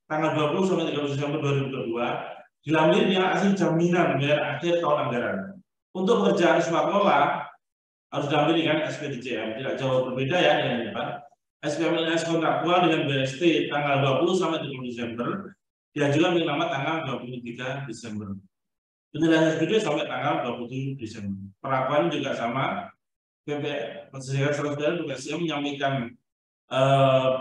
tanggal 20 sampai 30 Desember 2022 dilampiri dengan hasil jaminan bayar akhir tahun anggaran. Untuk pekerjaan swasta harus dilampiri dengan SPDJM, tidak jauh berbeda ya dengan ini Pak. SPMLS kontraktual dengan BST tanggal 20 sampai 30 Desember diajukan paling lambat tanggal 23 Desember. Penjelasan video sampai tanggal 27 Desember. Perlakuan juga sama. Persediaan Saudara juga menyampaikan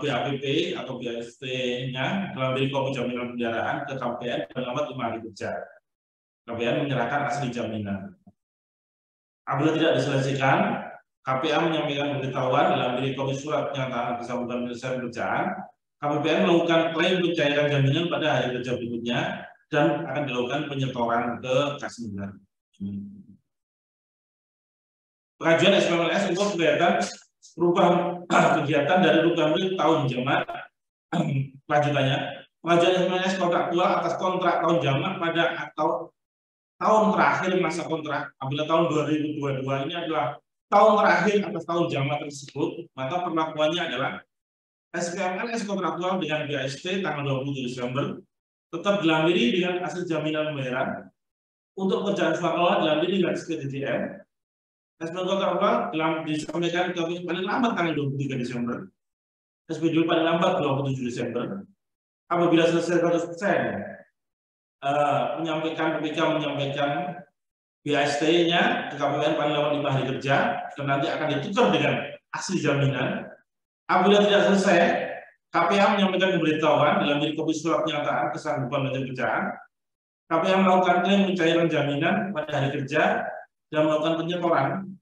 BAPP atau BST-nya dalam diri kopi jaminan pemeliharaan ke KPN paling lambat 5 hari kerja. KPN menyerahkan asli jaminan. Apabila tidak diselesaikan, KPA menyampaikan pemberitahuan dalam diri kopi surat pernyataan kesanggupan penyelesaian pekerjaan. KPPN melakukan klaim pencairan jaminan pada hari kerja berikutnya dan akan dilakukan penyetoran ke kas negara. Pengajuan SPMLS untuk kegiatan perubahan kegiatan dari Rugamil tahun jamak. Lanjutannya, pengajuan SPMLS kontraktual atas kontrak tahun jamak pada atau tahun terakhir masa kontrak. Apabila tahun 2022 ini adalah tahun terakhir atas tahun jamak tersebut, maka perlakuannya adalah SPMLS kontraktual dengan BST tanggal 27 Desember tetap dilampiri dengan hasil jaminan pembayaran. Untuk pekerjaan swasta dilampiri dengan SPDJM. SPM kontraktual disampaikan ke paling lambat tanggal 23 Desember. SPDJM paling lambat 27 Desember. Apabila selesai 100%, PPK menyampaikan BST-nya ke KPN paling lambat 5 hari kerja dan nanti akan ditukar dengan asli jaminan. Apabila tidak selesai, KPA menyampaikan pemberitahuan dalam diri kopi surat pernyataan kesanggupan dan pekerjaan. KPA melakukan klaim pencairan jaminan pada hari kerja dan melakukan penyetoran.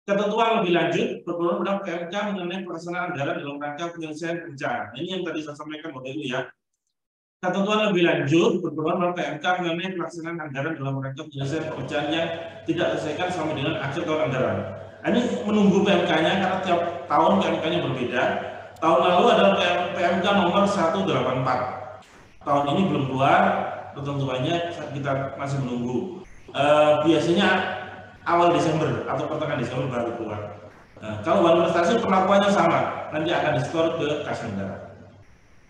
Ketentuan lebih lanjut berpedoman pada PMK mengenai pelaksanaan anggaran dalam rangka penyelesaian pekerjaan. Ini yang tadi saya sampaikan Bapak Ibu ya. Ketentuan lebih lanjut berpedoman pada PMK mengenai pelaksanaan anggaran dalam rangka penyelesaian pekerjaan yang tidak diselesaikan sampai dengan akhir tahun anggaran. Ini menunggu PMK-nya karena tiap tahun PMK-nya berbeda. Tahun lalu adalah PMK nomor 184. Tahun ini belum keluar, ketentuannya kita masih menunggu. Biasanya awal Desember atau pertengahan Desember baru keluar. Kalau bahan prestasi perlakuannya sama, nanti akan disetor ke kas negara.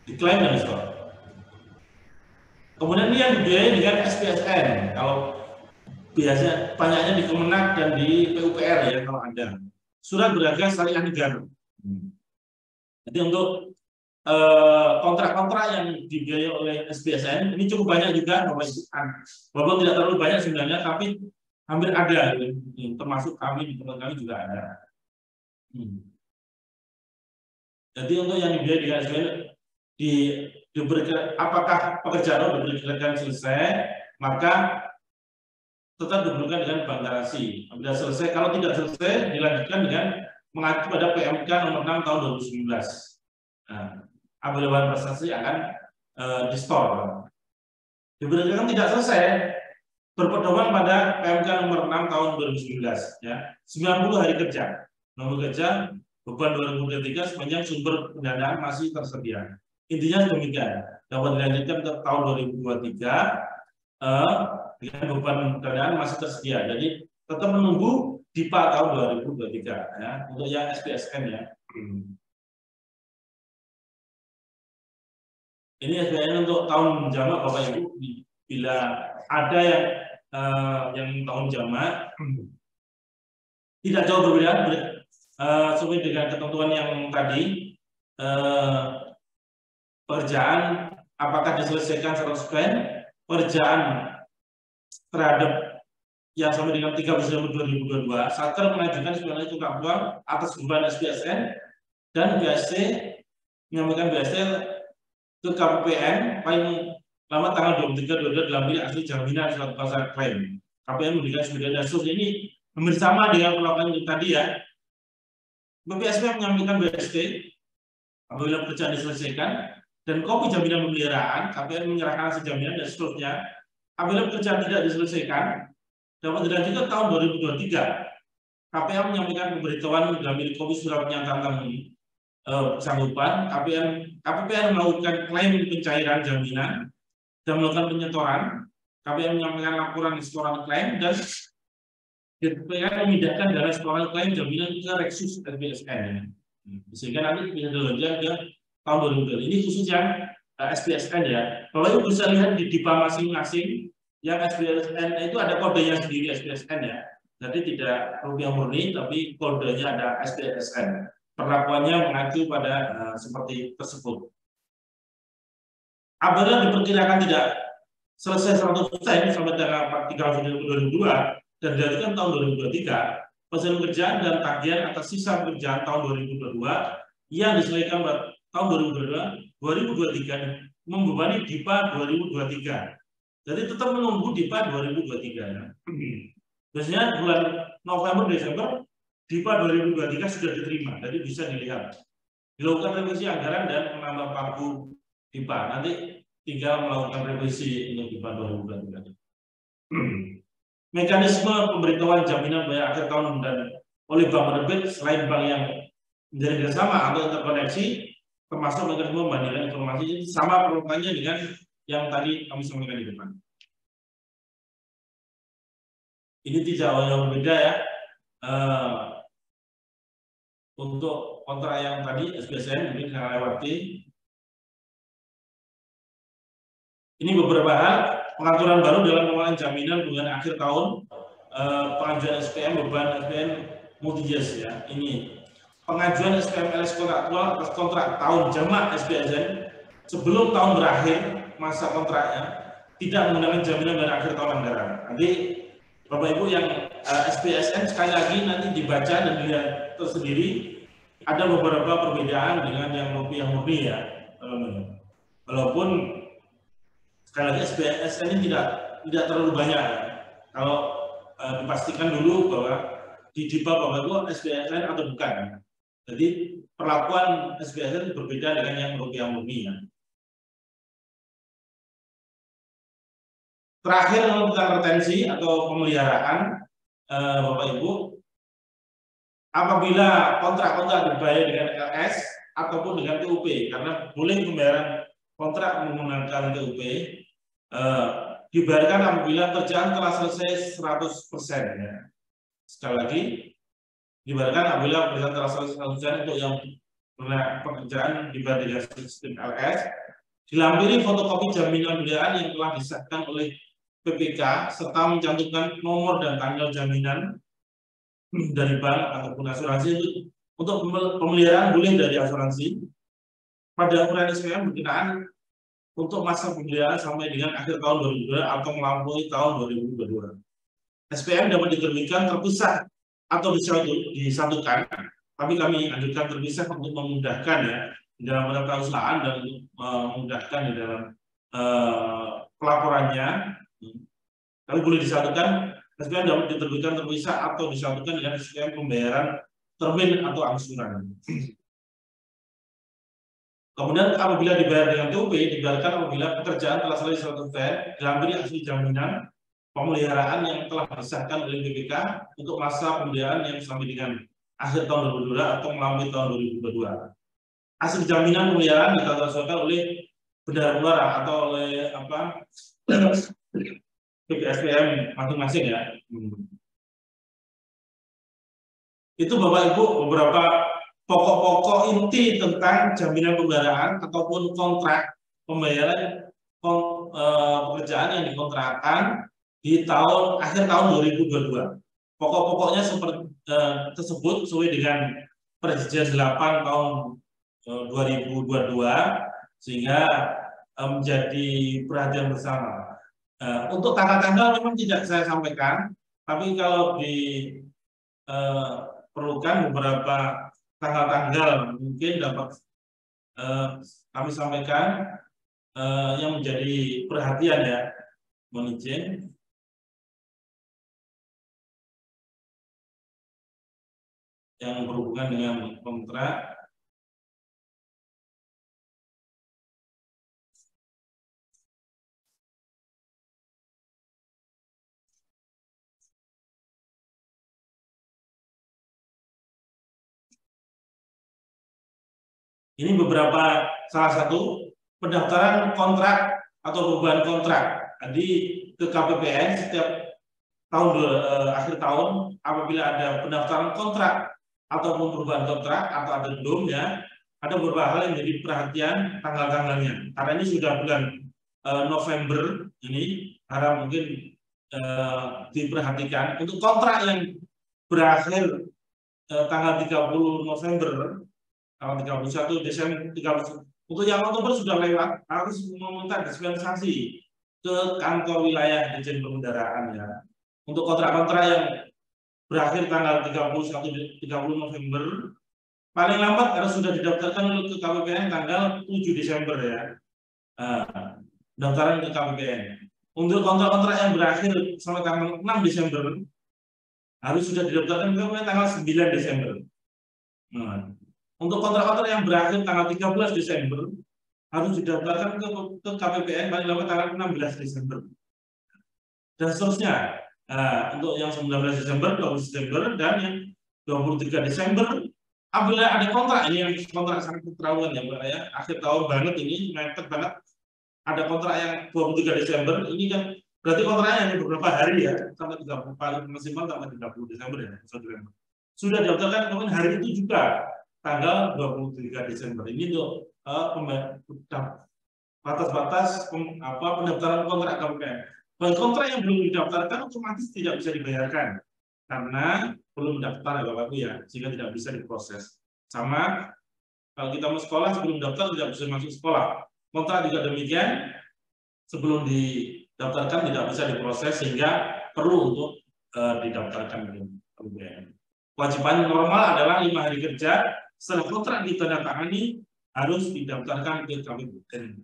Diklaim dan disetor. Kemudian ini yang dibiayai dengan SPSN. Kalau biasanya banyaknya di Kemenak dan di PUPR ya kalau ada. Surat berharga syariah negara. Jadi untuk kontrak-kontrak yang dibiayai oleh SPSN ini cukup banyak juga, walaupun tidak terlalu banyak sebenarnya, tapi hampir ada, termasuk kami di tempat kami juga ada. Jadi untuk yang dibiayai dengan SPSN apakah pekerjaan diperkirakan selesai, maka tetap diberikan dengan bank garansi. Apabila selesai, kalau tidak selesai, dilanjutkan dengan mengacu pada PMK nomor 6 tahun 2019. Apabila bahan prestasi akan di-store. Diperkirakan tidak selesai, berpedoman pada PMK nomor 6 tahun 2019. Ya, 90 hari kerja. Nomor kerja beban 2023 sepanjang sumber pendanaan masih tersedia. Intinya demikian. Dapat dilanjutkan ke tahun 2023. Dengan beban pendanaan masih tersedia. Jadi tetap menunggu DIPA tahun 2023 ya, untuk yang SPSN ya. Ini SPSN untuk tahun jamak Bapak Ibu, bila ada yang tahun jamak tidak jauh berbeda sesuai dengan ketentuan yang tadi, pekerjaan apakah diselesaikan 100%, pekerjaan terhadap yang sampai dengan 3 Desember 2022, Satker mengajukan SPMLS kontraktual atas beban SPSN dan BST menyampaikan BST ke KPPN paling lama tanggal 23 dalam diri asli jaminan surat kuasa klaim. KPPN memberikan sebagai dasar ini hampir sama dengan perlakuan yang tadi ya. BPSP menyampaikan BST apabila pekerjaan diselesaikan dan kopi jaminan pemeliharaan, KPPN menyerahkan hasil jaminan dan seterusnya. Apabila pekerjaan tidak diselesaikan, dapat dilanjutkan tahun 2023. KPA menyampaikan pemberitahuan dalam diri kopi surat pernyataan kesanggupan. KPPN melakukan klaim pencairan jaminan dan melakukan penyetoran, KPM menyampaikan laporan setoran klaim dan KPM memindahkan dana setoran klaim jaminan ke Reksus SBSN. Sehingga nanti bisa dilonjak ke tahun 2020. Ini khusus yang SBSN ya. Kalau Ibu bisa lihat di DIPA masing-masing, yang SBSN itu ada kodenya sendiri SBSN ya. Jadi tidak rupiah murni, tapi kodenya ada SBSN. Perlakuannya mengacu pada seperti tersebut. Apabila diperkirakan tidak selesai 100% sampai tanggal 30 Juni 2022 dan dilanjutkan tahun 2023, penyelesaian pekerjaan dan tagihan atas sisa pekerjaan tahun 2022 yang diselesaikan pada tahun 2023 membebani DIPA 2023. Jadi tetap menunggu DIPA 2023 ya. Biasanya bulan November Desember DIPA 2023 sudah diterima, jadi bisa dilihat. Dilakukan revisi anggaran dan menambah pagu DIPA. Nanti tinggal melakukan revisi untuk DIPA 2023. Mekanisme pemberitahuan jaminan bayar akhir tahun dan oleh bank penerbit selain bank yang menjadi kerjasama atau interkoneksi, termasuk mekanisme membandingkan informasi sama perlakuannya dengan yang tadi kami sampaikan di depan. Ini tidak jauh berbeda ya. Untuk kontrak yang tadi SBSN mungkin saya lewati. Ini beberapa hal pengaturan baru dalam pengelolaan jaminan dengan akhir tahun, pengajuan SPM beban SPM multi-years ya. Ini pengajuan SPM LS kontraktual atas kontrak tahun jamak SBSN sebelum tahun berakhir masa kontraknya tidak menggunakan jaminan dari akhir tahun anggaran. Nanti Bapak Ibu yang SBSN sekali lagi nanti dibaca dan dilihat tersendiri, ada beberapa perbedaan dengan yang rupiah murni ya. Walaupun sekali lagi SBSN ini tidak terlalu banyak. Kalau dipastikan dulu bahwa di DIPA Bapak Ibu SBSN atau bukan. Jadi perlakuan SBSN berbeda dengan yang rupiah murni ya. Terakhir tentang retensi atau pemeliharaan, Bapak Ibu, apabila kontrak-kontrak dibayar dengan LS ataupun dengan TUP, karena boleh pembayaran kontrak menggunakan TUP, dibayarkan apabila kerjaan telah selesai 100% ya. Sekali lagi, dibayarkan apabila kerjaan telah selesai 100% untuk yang pekerjaan dibayar dengan sistem LS, dilampiri fotokopi jaminan pembiayaan yang telah disahkan oleh PPK serta mencantumkan nomor dan tanggal jaminan dari bank ataupun asuransi untuk pemeliharaan boleh dari asuransi pada ukuran SPM berkenaan untuk masa pemeliharaan sampai dengan akhir tahun 2022 atau melampaui tahun 2022. SPM dapat diterbitkan terpisah atau disatukan, tapi kami anjurkan terpisah untuk memudahkan ya di dalam perusahaan dan memudahkan di dalam pelaporannya. Tapi boleh disatukan, SPM dapat diterbitkan terpisah atau disatukan dengan SPM pembayaran termin atau angsuran. Kemudian apabila dibayar dengan TUP, dibayarkan apabila pekerjaan telah selesai 100%, dilampiri asli jaminan pemeliharaan yang telah disahkan oleh BPK untuk masa pemeliharaan yang sampai dengan akhir tahun 2022 atau melampaui tahun 2022. Asli jaminan pemeliharaan ditransferkan oleh bendahara pengeluaran atau oleh PPSPM masing-masing ya. Itu Bapak Ibu beberapa pokok-pokok inti tentang jaminan pembayaran ataupun kontrak pembayaran pekerjaan yang dikontrakkan di akhir tahun 2022. Pokok-pokoknya seperti tersebut sesuai dengan Perjanjian 8 tahun 2022 sehingga menjadi perhatian bersama. Untuk tanggal-tanggal memang tidak saya sampaikan, tapi kalau diperlukan beberapa tanggal-tanggal mungkin dapat kami sampaikan yang menjadi perhatian ya, mohon izin. Yang berhubungan dengan kontrak. Ini beberapa salah satu pendaftaran kontrak atau perubahan kontrak. Jadi ke KPPN setiap tahun akhir tahun apabila ada pendaftaran kontrak ataupun perubahan kontrak atau ada belum ya, ada beberapa hal yang menjadi perhatian tanggal-tanggalnya. Karena ini sudah bulan November ini, harap mungkin diperhatikan untuk kontrak yang berakhir tanggal 30 November, tanggal 31 Desember, 30, untuk yang Oktober sudah lewat, harus meminta dispensasi ke kantor wilayah Dirjen Perbendaharaan ya. Untuk kontrak-kontrak yang berakhir tanggal 30 November, paling lambat harus sudah didaftarkan ke KPPN tanggal 7 Desember ya. Daftaran ke KPPN. Untuk kontrak-kontrak yang berakhir sampai tanggal 6 Desember, harus sudah didaftarkan ke KPPN tanggal 9 Desember. Untuk kontrak-kontrak yang berakhir tanggal 13 Desember, harus didaftarkan ke KPPN paling lambat tanggal 16 Desember. Dan seterusnya. Untuk yang 19 Desember, 20 Desember, dan yang 23 Desember, apabila ada kontrak, ini yang kontrak sangat keterlaluan ya, Mbak ya, akhir tahun banget ini, mepet banget, ada kontrak yang 23 Desember, ini kan berarti kontraknya hanya beberapa hari ya, sampai 30, paling maksimal sampai 30 Desember ya, sudah didaftarkan kemudian hari itu juga, tanggal 23 Desember, ini untuk batas-batas pendaftaran kontrak KPPN. Dan kontrak yang belum didaftarkan otomatis tidak bisa dibayarkan karena belum mendaftar ya Bapak Ibu ya, sehingga tidak bisa diproses. Sama kalau kita mau sekolah sebelum daftar tidak bisa masuk sekolah. Kontrak juga demikian, sebelum didaftarkan tidak bisa diproses sehingga perlu untuk didaftarkan ke KPPN. Kewajiban normal adalah 5 hari kerja setelah kontrak ditandatangani harus didaftarkan ke KPPN.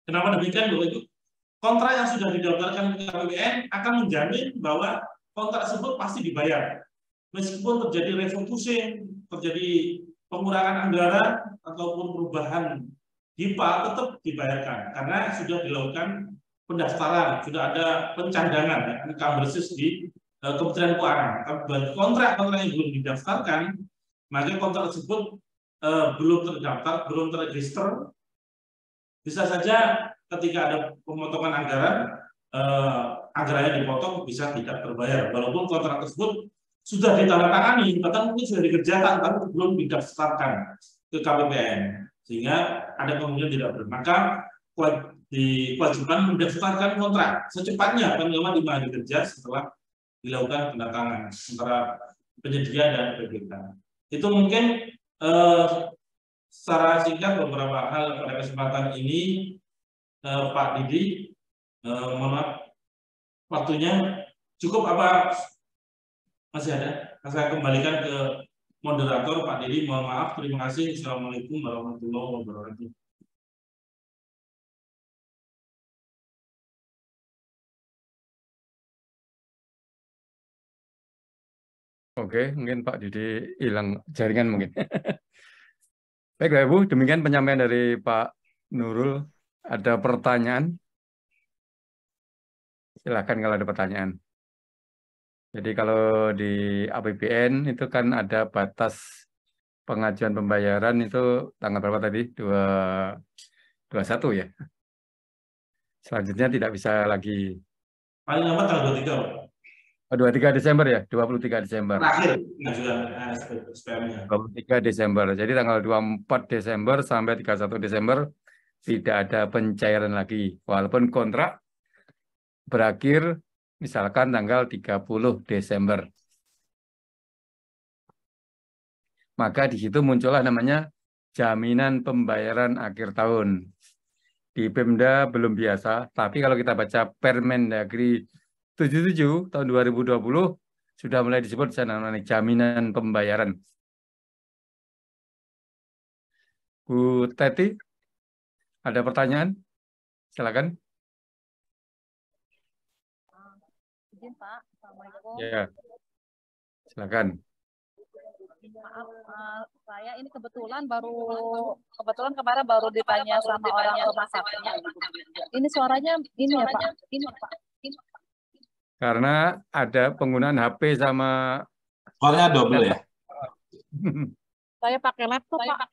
Kenapa demikian Bapak Ibu? Kontrak yang sudah didaftarkan ke KPPN akan menjamin bahwa kontrak tersebut pasti dibayar. Meskipun terjadi refocusing, terjadi pengurangan anggaran, ataupun perubahan DIPA tetap dibayarkan. Karena sudah dilakukan pendaftaran, sudah ada pencadangan, income basis di Kementerian Keuangan. Bagi kontrak-kontrak yang belum didaftarkan, maka kontrak tersebut belum terdaftar, belum terregister, bisa saja ketika ada pemotongan anggaran, anggarannya dipotong bisa tidak terbayar. Walaupun kontrak tersebut sudah ditandatangani, bahkan mungkin sudah dikerjakan, tapi belum didaftarkan ke KPPN, sehingga ada kemungkinan tidak benar. Maka kewajiban mendaftarkan kontrak secepatnya, paling lama 5 hari kerja setelah dilakukan pendatangan antara penyedia dan PBK. Itu mungkin secara singkat beberapa hal pada kesempatan ini. Pak Didi, mohon maaf, waktunya cukup apa masih ada? Saya kembalikan ke moderator Pak Didi. Mohon maaf, terima kasih. Assalamualaikum warahmatullahi wabarakatuh. Oke, mungkin Pak Didi hilang jaringan mungkin. Baik, Bapak Ibu, demikian penyampaian dari Pak Nurul. Ada pertanyaan? Silakan kalau ada pertanyaan. Jadi kalau di APBN itu kan ada batas pengajuan pembayaran itu tanggal berapa tadi? 21 ya. Selanjutnya tidak bisa lagi. Paling lambat tanggal 23. 23 Desember ya? 23 Desember. Terakhir pengajuan SPM-nya. 23 Desember. Jadi tanggal 24 Desember sampai 31 Desember tidak ada pencairan lagi. Walaupun kontrak berakhir misalkan tanggal 30 Desember. Maka di situ muncullah namanya jaminan pembayaran akhir tahun. Di Pemda belum biasa, tapi kalau kita baca Permendagri 77 tahun 2020 sudah mulai disebut namanya jaminan pembayaran. Bu Teti, ada pertanyaan? Silakan. Izin Pak, Assalamualaikum. Ya, silakan. Maaf, saya ini kebetulan kemarin baru ditanya sama orang rumah sakitnya. Ini suaranya ini ya Pak. Ini Pak. Karena ada penggunaan HP sama Suaranya double ya. Saya pakai laptop, Pak.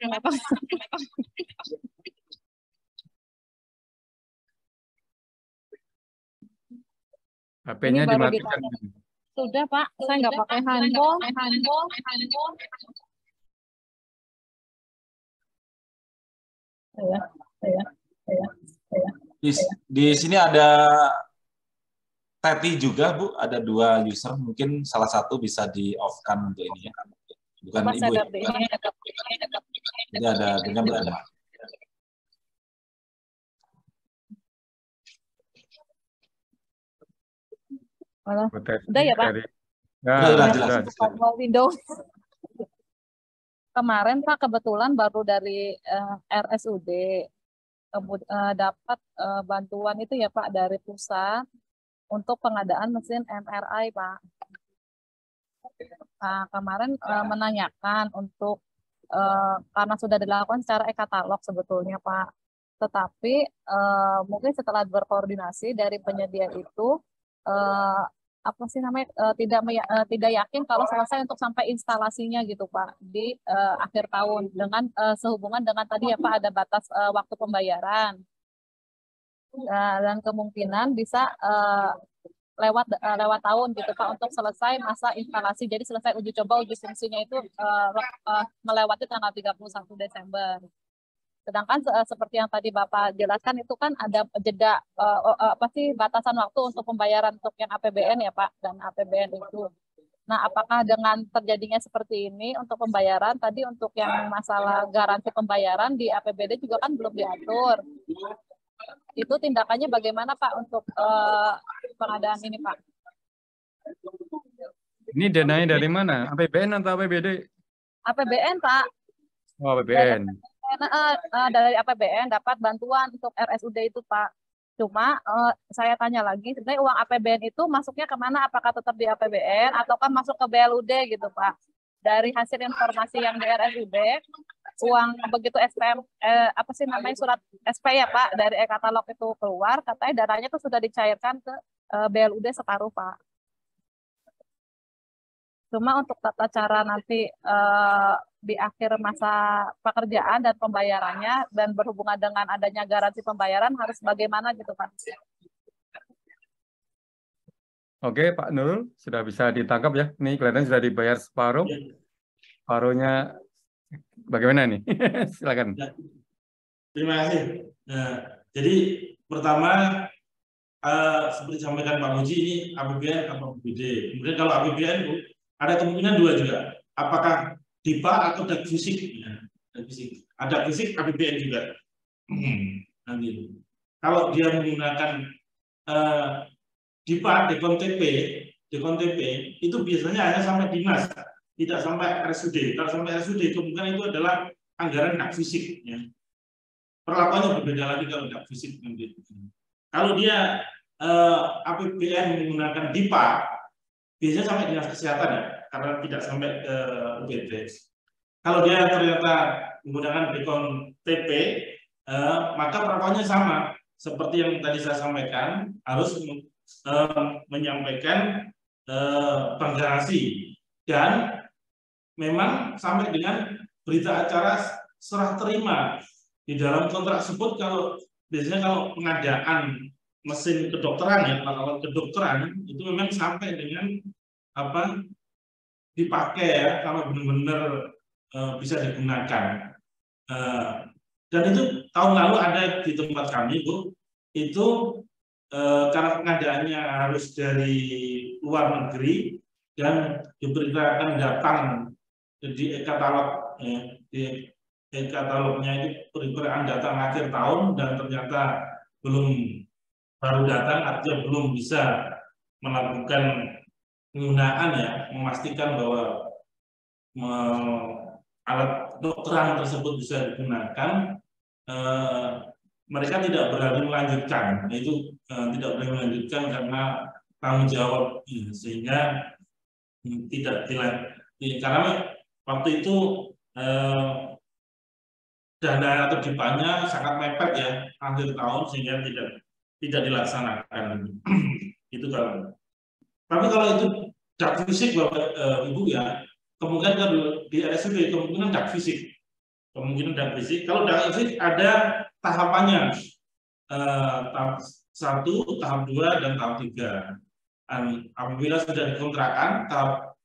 HP-nya Ini baru dimatikan. Sudah Pak, saya nggak pakai handphone. Di sini ada Teti juga, Bu. Ada 2 user. Mungkin salah satu bisa di-off-kan untuk ini ya. Bukan Coba Ibu saya ya. lihat deh, ini Jadi ada dengan berlima. Malah. Udah Udah ya Pak? Udah, jelas. Mau Windows. Kemarin Pak kebetulan baru dari RSUD dapat bantuan itu ya Pak dari pusat untuk pengadaan mesin MRI Pak. Nah, kemarin menanyakan untuk karena sudah dilakukan secara e-katalog sebetulnya Pak. Tetapi mungkin setelah berkoordinasi dari penyedia itu apa sih namanya tidak yakin kalau selesai untuk sampai instalasinya gitu Pak di akhir tahun dengan sehubungan dengan tadi ya Pak ada batas waktu pembayaran dan kemungkinan bisa lewat tahun gitu Pak untuk selesai masa instalasi. Jadi selesai uji coba uji fungsinya itu melewati tanggal 31 Desember. Sedangkan seperti yang tadi Bapak jelaskan itu kan ada jeda apa sih batasan waktu untuk pembayaran untuk yang APBN ya Pak dan APBN itu. Nah, apakah dengan terjadinya seperti ini untuk pembayaran tadi untuk yang masalah garansi pembayaran di APBD juga kan belum diatur. Itu tindakannya bagaimana Pak untuk pengadaan ini Pak? Ini dananya dari mana? APBN atau APBD? APBN Pak. Oh, APBN. Dari APBN dapat bantuan untuk RSUD itu Pak. Cuma saya tanya lagi, sebenarnya uang APBN itu masuknya kemana? Apakah tetap di APBN ataukah masuk ke BLUD gitu Pak? Dari hasil informasi yang di RSUD, uang begitu SPM apa sih namanya surat SP ya Pak dari e-katalog itu keluar, katanya dananya itu sudah dicairkan ke BLUD separuh Pak. Cuma untuk tata cara nanti di akhir masa pekerjaan dan pembayarannya dan berhubungan dengan adanya garansi pembayaran harus bagaimana gitu Pak? Oke Pak Nurul, sudah bisa ditangkap ya. Ini kelihatan sudah dibayar separuh. Separuhnya bagaimana nih? Silakan. Terima kasih. Nah, jadi pertama seperti disampaikan Pak Muji ini APBN atau APBD. Kemudian kalau APBN ada kemungkinan 2 juga. Apakah DIPA atau DAK fisik? Ya, ada fisik APBN juga. Nanti. Kalau dia menggunakan DIPA, Dekon TP itu biasanya hanya sampai dinas, tidak sampai RSUD. Kalau sampai RSUD kemungkinan itu adalah anggaran DAK fisik. Ya. Perlakuannya berbeda lagi kalau DAK fisik. Kalau dia APBN menggunakan DIPA, biasanya sampai dinas kesehatan ya, karena tidak sampai ke UGD. Kalau dia ternyata menggunakan Dekon TP, maka perlakuannya sama seperti yang tadi saya sampaikan, harus menyampaikan bank garansi dan memang sampai dengan berita acara serah terima di dalam kontrak tersebut. Kalau biasanya kalau pengadaan mesin kedokteran ya, alat kedokteran itu memang sampai dengan apa dipakai ya kalau benar-benar bisa digunakan. Dan itu tahun lalu ada di tempat kami Bu, itu karena pengadaannya harus dari luar negeri dan diberitakan datang di e-katalog ya, di e-katalognya itu perkiraan datang akhir tahun dan ternyata baru datang, artinya belum bisa melakukan penggunaan ya, memastikan bahwa alat kedokteran tersebut bisa digunakan, mereka tidak berani melanjutkan. Nah, itu tidak berani melanjutkan karena tanggung jawab, sehingga tidak dilanjutkan. Karena waktu itu dana atau DIPA-nya sangat mepet ya akhir tahun sehingga tidak dilaksanakan. Itu kalau. Tapi kalau itu DAK fisik Bapak Ibu ya, kemungkinan di RSUD kemungkinan DAK fisik. Kemungkinan DAK fisik. Kalau DAK fisik ada tahapannya. Tahap 1, tahap 2 dan tahap 3. Apabila sudah dikontrakkan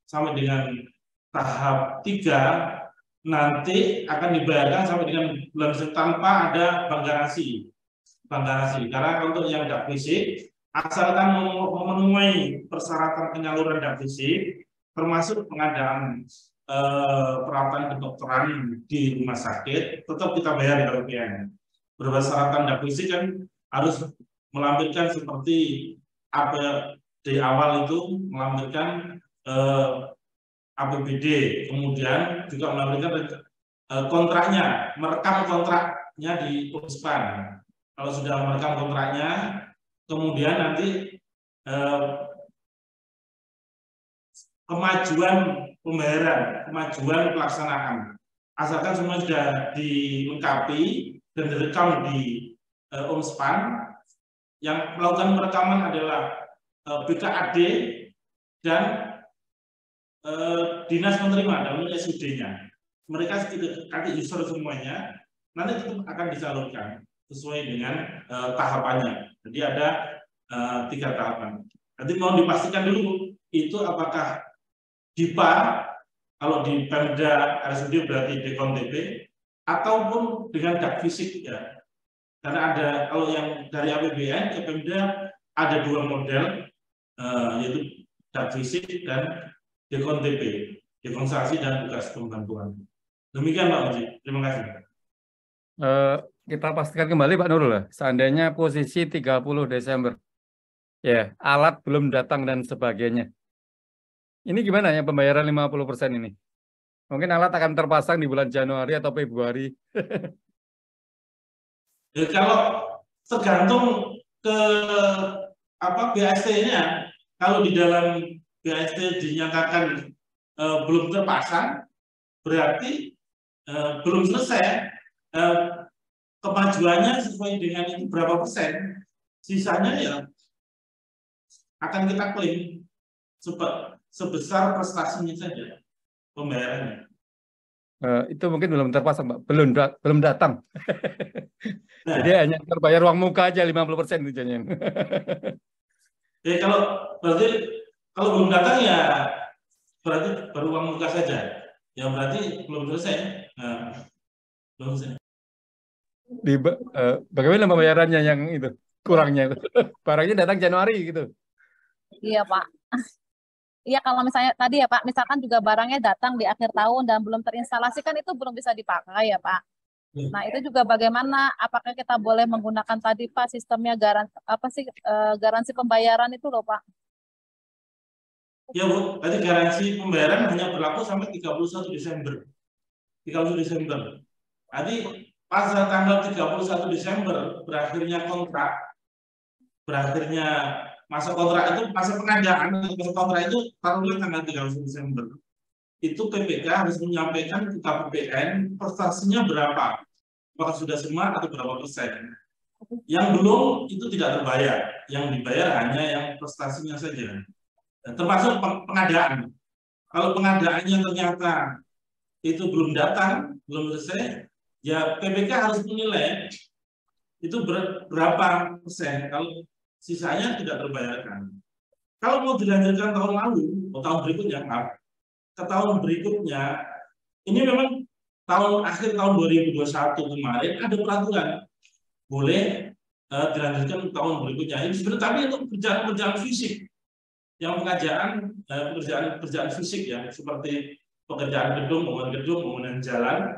sampai dengan tahap 3, nanti akan dibayarkan sampai dengan bulan tanpa ada bank garansi. Karena untuk yang dak fisik, asalkan memenuhi persyaratan penyaluran dak fisik, termasuk pengadaan perawatan kedokteran di rumah sakit, tetap kita bayar di APBN. Berdasarkan dak fisik kan harus melampirkan seperti apa di awal itu, melampirkan APBD, kemudian juga melampirkan kontraknya, merekam kontraknya di Unspan. Kalau sudah merekam kontraknya, kemudian nanti kemajuan pembayaran, kemajuan pelaksanaan, asalkan semua sudah dilengkapi dan direkam di Unspan. Yang melakukan perekaman adalah BKAD dan dinas penerima dalam SUD-nya. Mereka nanti user semuanya, nanti itu akan disalurkan sesuai dengan tahapannya. Jadi ada 3 tahapan. Nanti mau dipastikan dulu itu apakah DIPA, kalau di Pemda RSUD berarti DKONTP, ataupun dengan dak fisik ya. Karena ada, kalau yang dari APBN ke Pemda ada 2 model, yaitu dak fisik dan DKONTP, dekonstruksi dan tugas pembantuan. Demikian Pak Muji, terima kasih. Kita pastikan kembali Pak Nurul, seandainya posisi 30 Desember, ya alat belum datang dan sebagainya. Ini gimana ya pembayaran 50% ini? Mungkin alat akan terpasang di bulan Januari atau Februari. Ya, kalau tergantung ke BAST-nya, kalau di dalam BAST dinyatakan belum terpasang, berarti belum selesai. Kemajuannya sesuai dengan itu berapa persen, sisanya ya akan kita klaim sebesar prestasinya saja pembayarannya. Itu mungkin belum terpasang, Pak. Belum datang. Nah. Jadi hanya terbayar uang muka aja 50% itu jangan. Ya berarti kalau belum datang ya berarti baru uang muka saja. Ya berarti belum selesai. Belum selesai. Bagaimana pembayarannya yang itu kurangnya? Barangnya datang Januari gitu. Iya Pak. Iya kalau misalnya tadi ya Pak, misalkan juga barangnya datang di akhir tahun dan belum terinstalasi kan itu belum bisa dipakai ya Pak. Nah itu juga bagaimana? Apakah kita boleh menggunakan tadi Pak sistemnya garansi pembayaran itu loh Pak? Ya Bu, tadi garansi pembayaran hanya berlaku sampai 31 Desember. 31 Desember. Tadi pada tanggal 31 Desember berakhirnya kontrak, berakhirnya masa kontrak itu, masa pengadaan masa kontrak itu taruhlah tanggal 31 Desember. Itu PPK harus menyampaikan ke KPPN prestasinya berapa, apakah sudah semua atau berapa persen. Yang belum itu tidak terbayar, yang dibayar hanya yang prestasinya saja. Dan termasuk pengadaan. Kalau pengadaannya ternyata itu belum datang, belum selesai, ya PPK harus menilai itu berapa persen kalau sisanya tidak terbayarkan. Kalau mau dilanjutkan tahun lalu atau tahun berikutnya, ke tahun berikutnya, ini memang akhir tahun 2021 kemarin ada peraturan boleh dilanjutkan tahun berikutnya. Ini sebenarnya tapi untuk pekerjaan fisik, yang pekerjaan fisik ya, seperti pekerjaan gedung, pembangunan jalan,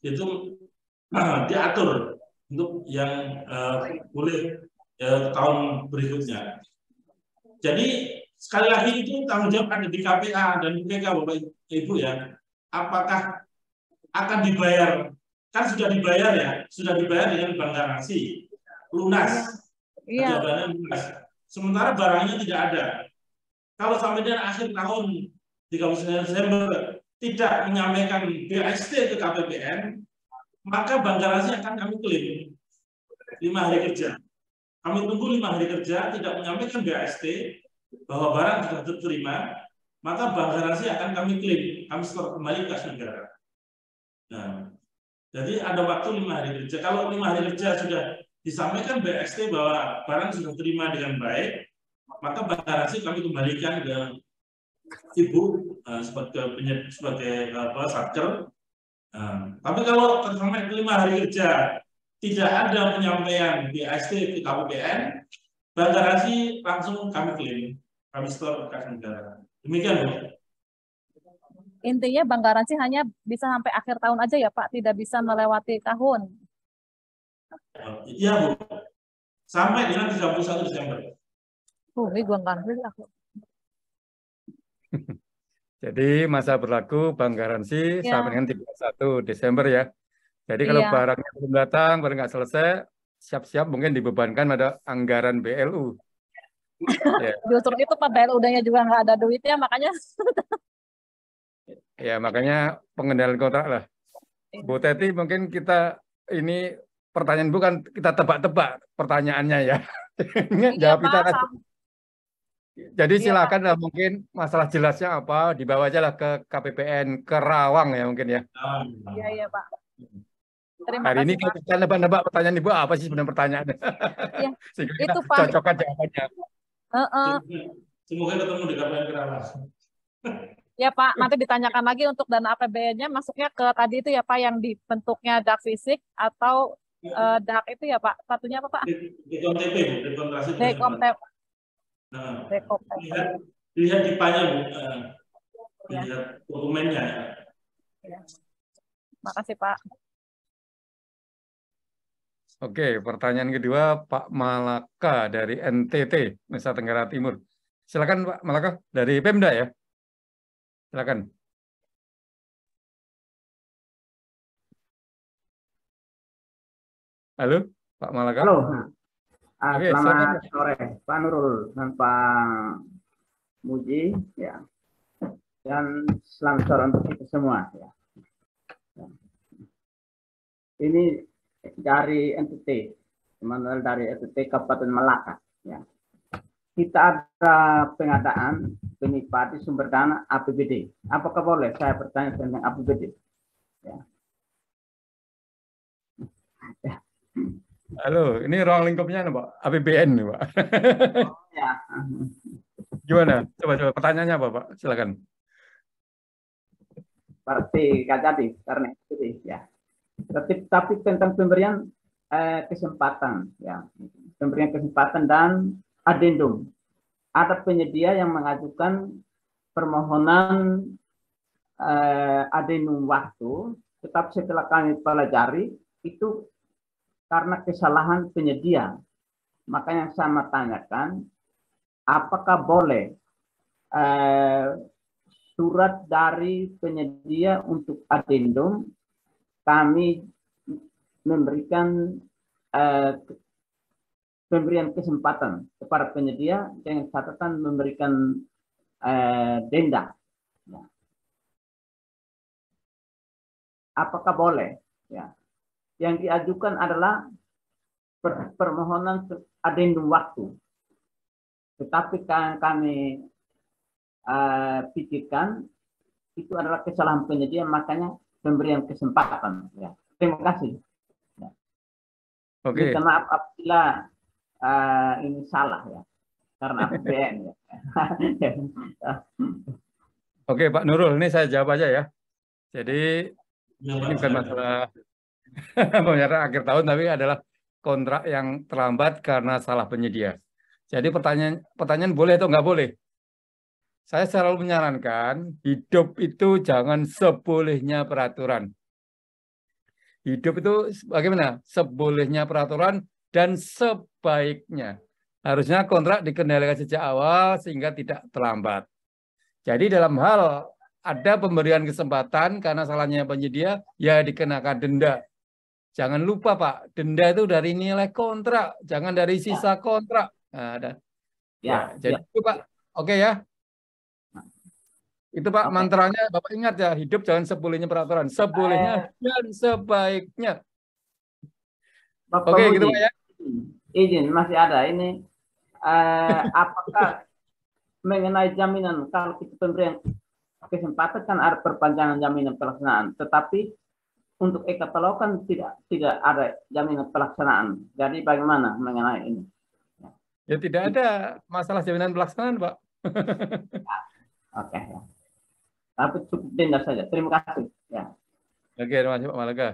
itu diatur untuk yang boleh tahun berikutnya. Jadi sekali lagi itu tanggung jawab ada di KPA dan BPK Bapak Ibu ya. Apakah akan dibayar? Kan sudah dibayar ya, sudah dibayar dengan bank garansi lunas. Iya. Lunas. Sementara barangnya tidak ada. Kalau sampai dengan akhir tahun 31 Desember tidak menyampaikan BAST ke KPPN, maka bank garansi akan kami klaim 5 hari kerja. Kami tunggu 5 hari kerja, tidak menyampaikan BAST bahwa barang sudah diterima, maka bank garansi akan kami klaim, kami setor kembali kas negara. Nah, jadi ada waktu 5 hari kerja. Kalau 5 hari kerja sudah disampaikan BAST bahwa barang sudah terima dengan baik, maka garansi kami kembalikan ke Ibu sebagai satker. Tapi kalau sampai 5 hari kerja tidak ada penyampaian BAST ke KPPN, bank garansi langsung kami klaim, kami store ke kas negara. Demikian, Bu. Intinya bank garansi hanya bisa sampai akhir tahun aja ya Pak, tidak bisa melewati tahun. Iya, Bu. Sampai dengan 31 Desember. Ini gua ngerti aku. Jadi masa berlaku bank garansi Ya. sampai dengan 31 Desember ya. Jadi kalau Iya. barangnya belum datang, barang nggak selesai, siap-siap mungkin dibebankan pada anggaran BLU. Ya. Justru itu Pak, BLU-nya juga nggak ada duitnya, makanya Ya, makanya pengendalian kontrak lah. Bu Teti, mungkin kita ini pertanyaan bukan kita tebak-tebak pertanyaannya ya. iya Jawab kita Pak. kan. Jadi Iya, silakan lah mungkin masalah jelasnya apa dibawa aja lah ke KPPN Kerawang ya mungkin ya. Iya Pak. Terima Hari ini kasih Pak. kita nebak-nebak pertanyaan Ibu apa sih sebenarnya pertanyaannya. Iya, Sehingga kita itu Pak. cocokkan jawabannya. Semoga ketemu di KPPN Kerawang. Ya Pak, nanti ditanyakan lagi untuk dana APBN-nya masuknya ke tadi itu ya Pak, yang dibentuknya DAK fisik atau DAK itu ya Pak. Satunya apa Pak? Dekom TP, Bu. Dekontrasi. Dekom TP. Nah, Dekom TP. lihat dipanya, Bu. Ya. Lihat dokumennya. Ya. Makasih Pak. Oke, pertanyaan kedua Pak Malaka dari NTT, Nusa Tenggara Timur. Silakan Pak Malaka dari Pemda ya. Silakan. Halo, Pak Malaka. Halo. Oke, Selamat sore Pak Nurul dan Pak Muji ya. Dan selamat sore untuk kita semua ya. Ini dari NTT, teman-teman dari NTT Kabupaten Malaka ya. Kita ada pengadaan benih padi sumber dana APBD. Apakah boleh saya bertanya tentang APBD? Ya. Halo, ini ruang lingkupnya Pak, APBN nih Pak. Ya. Gimana? Coba pertanyaannya apa Pak? Silakan. Berarti nggak jadi karena itu ya. Tapi tentang pemberian kesempatan ya, pemberian kesempatan dan adendum. Ada penyedia yang mengajukan permohonan adendum waktu, tetapi setelah kami pelajari itu karena kesalahan penyedia. Makanya saya tanyakan, apakah boleh surat dari penyedia untuk adendum kami memberikan pemberian kesempatan kepada penyedia dengan catatan memberikan denda. Ya. Apakah boleh? Ya. Yang diajukan adalah permohonan adendum waktu. Tetapi kami pikirkan itu adalah kesalahan penyedia, makanya pemberian kesempatan. Ya. Terima kasih. Ya. Oke. Minta maaf apabila ini salah ya, karena APBN ya. Oke Pak Nurul, ini saya jawab aja ya. Jadi ini bukan masalah pembayaran akhir tahun, tapi adalah kontrak yang terlambat karena salah penyedia. Jadi pertanyaan boleh atau nggak boleh? Saya selalu menyarankan hidup itu jangan sebolehnya peraturan. Hidup itu bagaimana? Sebolehnya peraturan dan sebaiknya. Harusnya kontrak dikendalikan sejak awal sehingga tidak terlambat. Jadi dalam hal ada pemberian kesempatan karena salahnya penyedia, ya dikenakan denda. Jangan lupa Pak, denda itu dari nilai kontrak, jangan dari sisa kontrak. Nah, jadi itu Pak, oke ya. Itu Pak mantranya Bapak ingat ya, hidup jangan sebolehnya peraturan, sebolehnya dan sebaiknya. Bapak oke, Muji, gitu Pak ya. Izin masih ada ini. Apakah mengenai jaminan kalau kita pemberian kesempatan kan ada perpanjangan jaminan pelaksanaan, tetapi untuk e-katalog kan tidak ada jaminan pelaksanaan. Jadi bagaimana mengenai ini? Ya tidak ada masalah jaminan pelaksanaan, Pak. Oke, ya. Tapi cukup denda saja. Terima kasih. Ya. Oke, terima kasih Pak Malaga.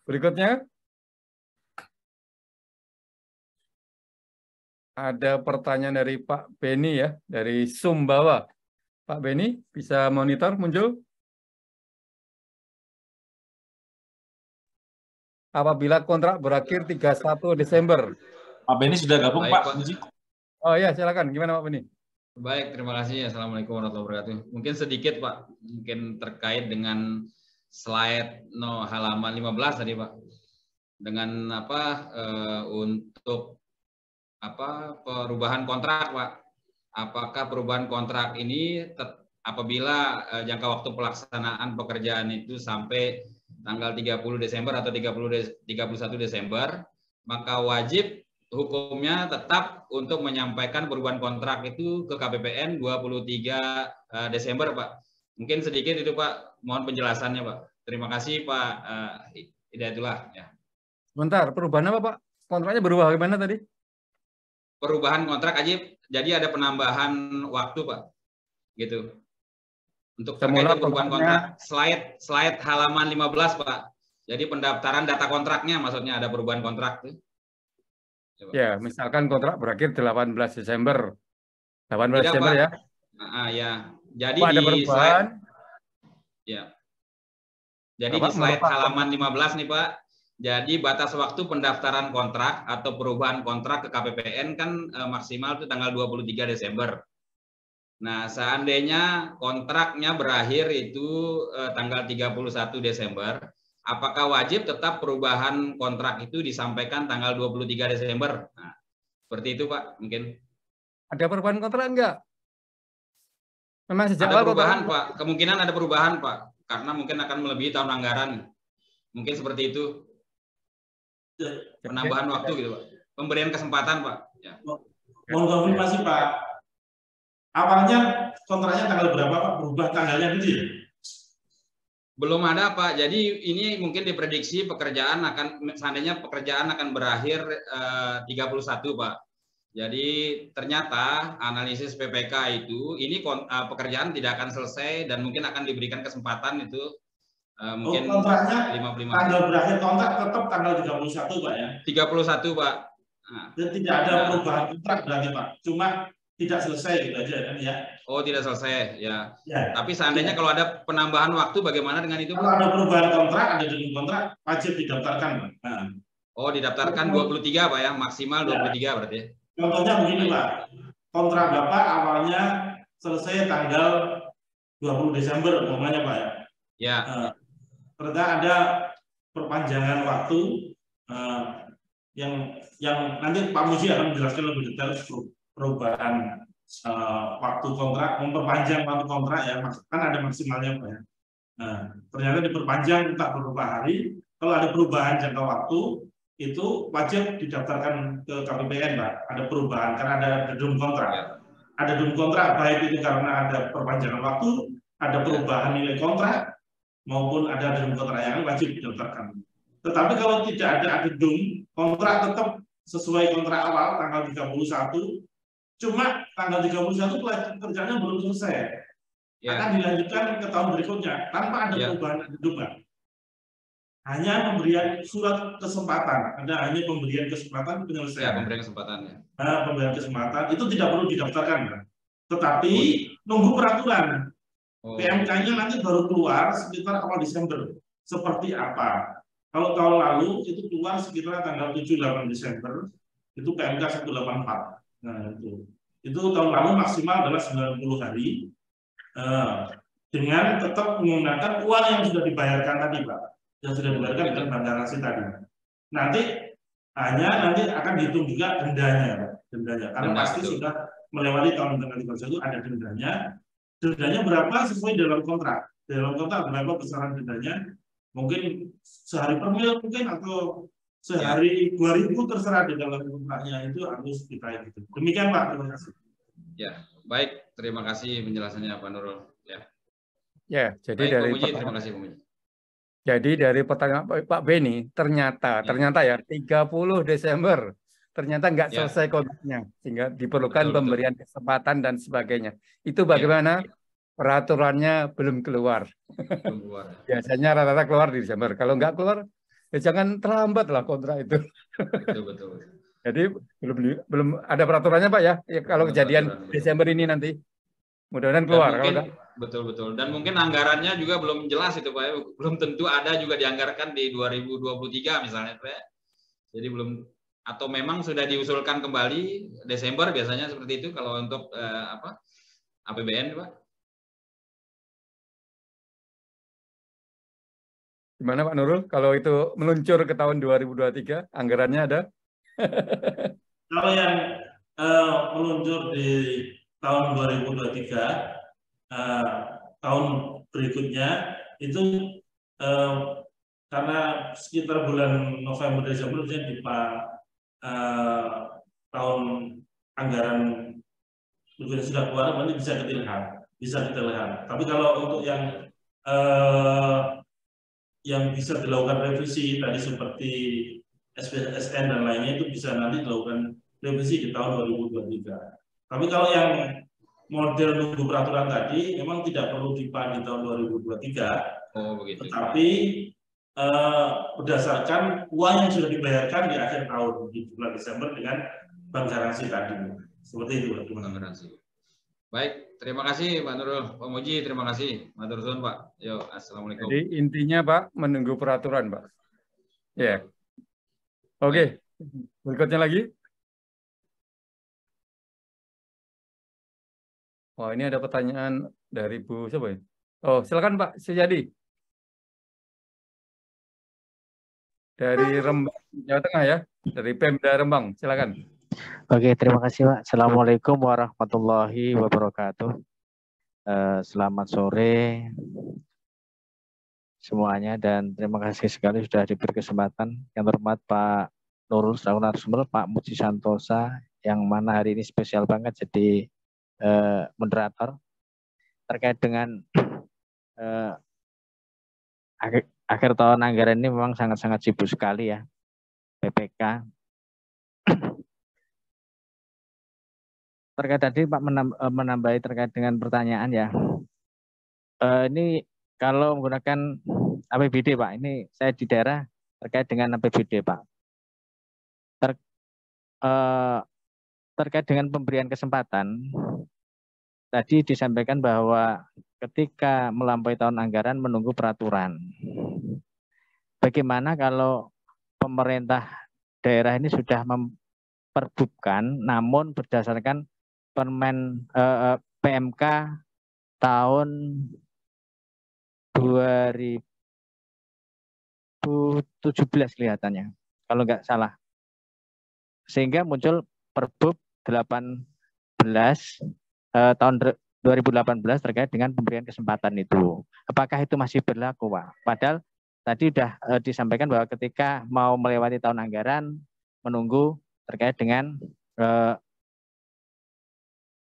Berikutnya ada pertanyaan dari Pak Beni ya, dari Sumbawa. Pak Beni, bisa monitor muncul? Apabila kontrak berakhir 31 Desember. Pak Beni sudah gabung, Baik, Pak. Pak. Oh ya, silakan. Gimana Pak Beni? Baik, terima kasih. Assalamualaikum warahmatullahi wabarakatuh. Mungkin sedikit, Pak. Mungkin terkait dengan slide halaman 15 tadi, Pak. Dengan untuk perubahan kontrak, Pak. Apakah perubahan kontrak ini apabila jangka waktu pelaksanaan pekerjaan itu sampai tanggal 30 Desember atau 31 Desember, maka wajib hukumnya tetap untuk menyampaikan perubahan kontrak itu ke KPPN 23 Desember, Pak. Mungkin sedikit itu, Pak. Mohon penjelasannya, Pak. Terima kasih, Pak Hidayatullah. Ya. Sebentar, perubahan apa, Pak? Kontraknya berubah bagaimana tadi? Perubahan kontrak aja, jadi ada penambahan waktu, Pak. Gitu. Untuk terkait perubahan kontrak, slide halaman 15, Pak. Jadi pendaftaran data kontraknya, maksudnya ada perubahan kontrak tuh. Ya, misalkan kontrak berakhir 18 Desember. 18 Desember Pak. Ya. Ya. Jadi Pak, ada perubahan. Ya. Jadi di slide halaman 15 nih, Pak. Jadi batas waktu pendaftaran kontrak atau perubahan kontrak ke KPPN kan maksimal itu tanggal 23 Desember. Nah, seandainya kontraknya berakhir itu tanggal 31 Desember, apakah wajib tetap perubahan kontrak itu disampaikan tanggal 23 Desember? Nah, seperti itu, Pak, mungkin. Ada perubahan kontrak enggak? Memang sejak ada perubahan, Pak. Kemungkinan ada perubahan, Pak. Karena mungkin akan melebihi tahun anggaran. Mungkin seperti itu. Penambahan waktu gitu, Pak. Pemberian kesempatan, Pak. Ya. Mohon konfirmasi, Pak. Awalnya kontraknya tanggal berapa, Pak? Berubah tanggalnya gitu ya? Belum ada, Pak. Jadi ini mungkin diprediksi seandainya pekerjaan akan berakhir 31, Pak. Jadi ternyata analisis PPK itu ini pekerjaan tidak akan selesai dan mungkin akan diberikan kesempatan itu mungkin kontraknya 55. Tanggal berakhir kontrak tetap tanggal 31, Pak ya? 31, Pak. Nah, dan tidak ada perubahan kontrak berarti, Pak. Cuma tidak selesai gitu aja kan ya. Oh, tidak selesai ya. Tapi seandainya kalau ada penambahan waktu bagaimana dengan itu? Kalau ada perubahan kontrak, ada dalam kontrak wajib didaftarkan, Pak. Nah. Oh, didaftarkan 23, Pak ya, maksimal 23 berarti. Contohnya begini, Pak. Kontrak Bapak awalnya selesai tanggal 20 Desember umpamanya, Pak ya. Ya. Ternyata ada perpanjangan waktu yang nanti Pak Muji akan menjelaskan lebih detail perubahan waktu kontrak, memperpanjang waktu kontrak ya, kan ada maksimalnya, Pak ya. Nah, ternyata diperpanjang entah beberapa hari. Kalau ada perubahan jangka waktu itu wajib didaftarkan ke KPPN, Pak. Ada perubahan karena ada dedum kontrak. Ada dedum kontrak baik itu karena ada perpanjangan waktu, ada perubahan nilai kontrak, maupun ada dedum kontrak yang wajib didaftarkan. Tetapi kalau tidak ada dedum kontrak tetap sesuai kontrak awal tanggal 31. Cuma tanggal 31 kerjanya belum selesai. Akan dilanjutkan ke tahun berikutnya tanpa ada perubahan dedum, Pak. Hanya pemberian surat kesempatan, ada hanya pemberian kesempatan penyelesaian. Ya, pemberian kesempatan. Ya. Nah, pemberian kesempatan itu tidak perlu didaftarkan, kan? Tetapi nunggu peraturan. PMK-nya nanti baru keluar sekitar awal Desember. Seperti apa? Kalau tahun lalu itu keluar sekitar tanggal 7-8 Desember, itu PMK 184. Nah, itu tahun lalu maksimal adalah 90 hari dengan tetap menggunakan uang yang sudah dibayarkan tadi, Pak. Yang sudah dibayarkan dengan bandarasi tadi. Nanti akan dihitung juga dendanya, karena pasti sudah melewati tahun tanggal 31 ada dendanya. Dendanya berapa sesuai dalam kontrak. Dalam kontrak berapa besaran dendanya? Mungkin sehari per mil mungkin atau sehari 2.000 terserah di dalam kontraknya itu harus ditarik gitu. Demikian, Pak. Terima kasih. Ya, baik. Terima kasih penjelasannya, Pak Nurul. Ya, jadi baik, dari terima kasih, Pak Muji. Jadi dari pertanyaan Pak Beni, ternyata ya 30 Desember ternyata nggak Ya. selesai kontraknya, sehingga diperlukan Betul, betul. pemberian kesempatan dan sebagainya. Itu bagaimana? Peraturannya belum keluar. Belum keluar. Biasanya rata-rata keluar di Desember. Kalau nggak keluar, ya jangan terlambat lah kontrak itu. Betul, betul. Jadi belum ada peraturannya Pak ya. Ya kalau Ada kejadian peraturan, betul. Desember ini nanti, mudah-mudahan Dan keluar. Kalau mungkin nggak, betul. Dan mungkin anggarannya juga belum jelas itu Pak ya. Belum tentu ada juga dianggarkan di 2023 misalnya Pak ya. Jadi belum, atau memang sudah diusulkan kembali Desember biasanya seperti itu kalau untuk APBN Pak. gimana Pak Nurul? Kalau itu meluncur ke tahun 2023, anggarannya ada? Kalau yang meluncur di tahun 2023, tahun berikutnya itu karena sekitar bulan November Desember di tahun anggaran berikutnya sudah keluar, nanti bisa kita lihat. Tapi kalau untuk yang bisa dilakukan revisi tadi seperti SPSN dan lainnya itu bisa nanti dilakukan revisi di tahun 2023. Tapi kalau yang model nunggu peraturan tadi memang tidak perlu dipan di tahun 2023. Oh begitu. Tetapi berdasarkan uang yang sudah dibayarkan di akhir tahun di bulan Desember dengan bank garansi tadi. Seperti itu Pak. Bank garansi. Baik, terima kasih Pak Nurul. Pak Muji, terima kasih. Matur suwun Pak. Yo, assalamualaikum. Jadi intinya Pak menunggu peraturan Pak. Ya. Oke. Berikutnya lagi. Wah, ini ada pertanyaan dari Bu siapa ya? Oh, silakan Pak Sejadi. Dari Rembang, Jawa Tengah ya. Dari Pemda Rembang, silakan. Oke, terima kasih Pak. Assalamualaikum warahmatullahi wabarakatuh. Selamat sore semuanya dan terima kasih sekali sudah diberi kesempatan. Yang terhormat Pak Nurul Sumel, Pak Muji Santosa, yang mana hari ini spesial banget jadi moderator terkait dengan akhir tahun anggaran ini memang sangat-sangat sibuk sekali ya PPK. Terkait tadi Pak menambahi terkait dengan pertanyaan ya. Ini kalau menggunakan APBD Pak, ini saya di daerah terkait dengan APBD Pak. Terkait dengan pemberian kesempatan, tadi disampaikan bahwa ketika melampaui tahun anggaran menunggu peraturan. Bagaimana kalau pemerintah daerah ini sudah memperbubkan, namun berdasarkan PMK tahun 2017 kelihatannya, kalau nggak salah. Sehingga muncul Perbup 18 tahun 2018 terkait dengan pemberian kesempatan itu. Apakah itu masih berlaku, Pak? Padahal tadi sudah disampaikan bahwa ketika mau melewati tahun anggaran, menunggu terkait dengan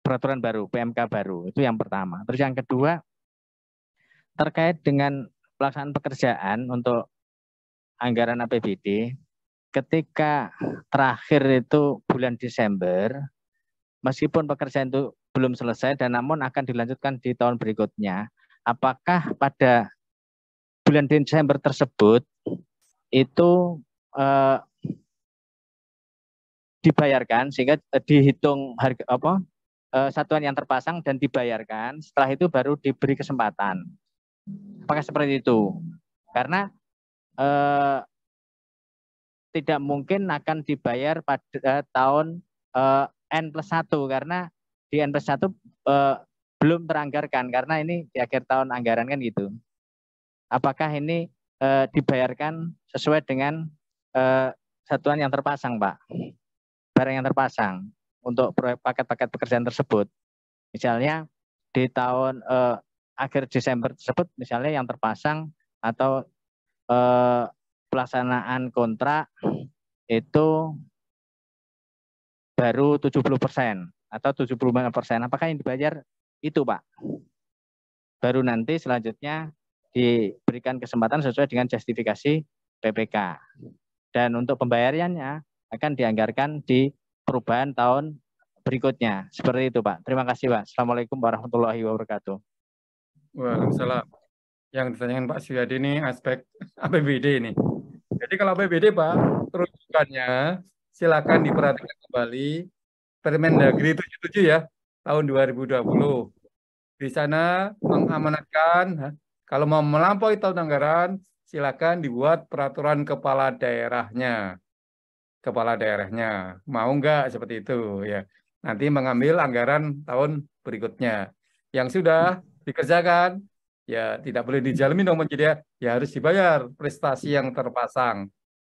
peraturan baru, PMK baru. Itu yang pertama. Terus yang kedua, terkait dengan pelaksanaan pekerjaan untuk anggaran APBD, ketika terakhir itu bulan Desember, meskipun pekerjaan itu belum selesai dan namun akan dilanjutkan di tahun berikutnya, apakah pada bulan Desember tersebut itu dibayarkan sehingga dihitung harga satuan yang terpasang dan dibayarkan, setelah itu baru diberi kesempatan. Apakah seperti itu? Karena tidak mungkin akan dibayar pada tahun N+1 karena di N+1 belum teranggarkan karena ini di akhir tahun anggaran kan gitu. Apakah ini dibayarkan sesuai dengan satuan yang terpasang, Pak? Barang yang terpasang untuk paket-paket pekerjaan tersebut. Misalnya di tahun akhir Desember tersebut misalnya yang terpasang atau pelaksanaan kontrak itu baru 70% atau 75%. Apakah yang dibayar itu, Pak? Baru nanti selanjutnya diberikan kesempatan sesuai dengan justifikasi PPK. Dan untuk pembayarannya akan dianggarkan di perubahan tahun berikutnya. Seperti itu, Pak. Terima kasih, Pak. Assalamualaikum warahmatullahi wabarakatuh. Waalaikumsalam. Yang ditanyakan Pak Suyadi ini aspek APBD ini. Jadi kalau APBD Pak, terujukannya silakan diperhatikan kembali Permendagri 77 ya, tahun 2020. Di sana mengamanatkan kalau mau melampaui tahun anggaran, silakan dibuat peraturan kepala daerahnya. Kepala daerahnya. Mau enggak seperti itu ya. Nanti mengambil anggaran tahun berikutnya. Yang sudah dikerjakan, ya tidak boleh dijalanin dong menjadi ya harus dibayar prestasi yang terpasang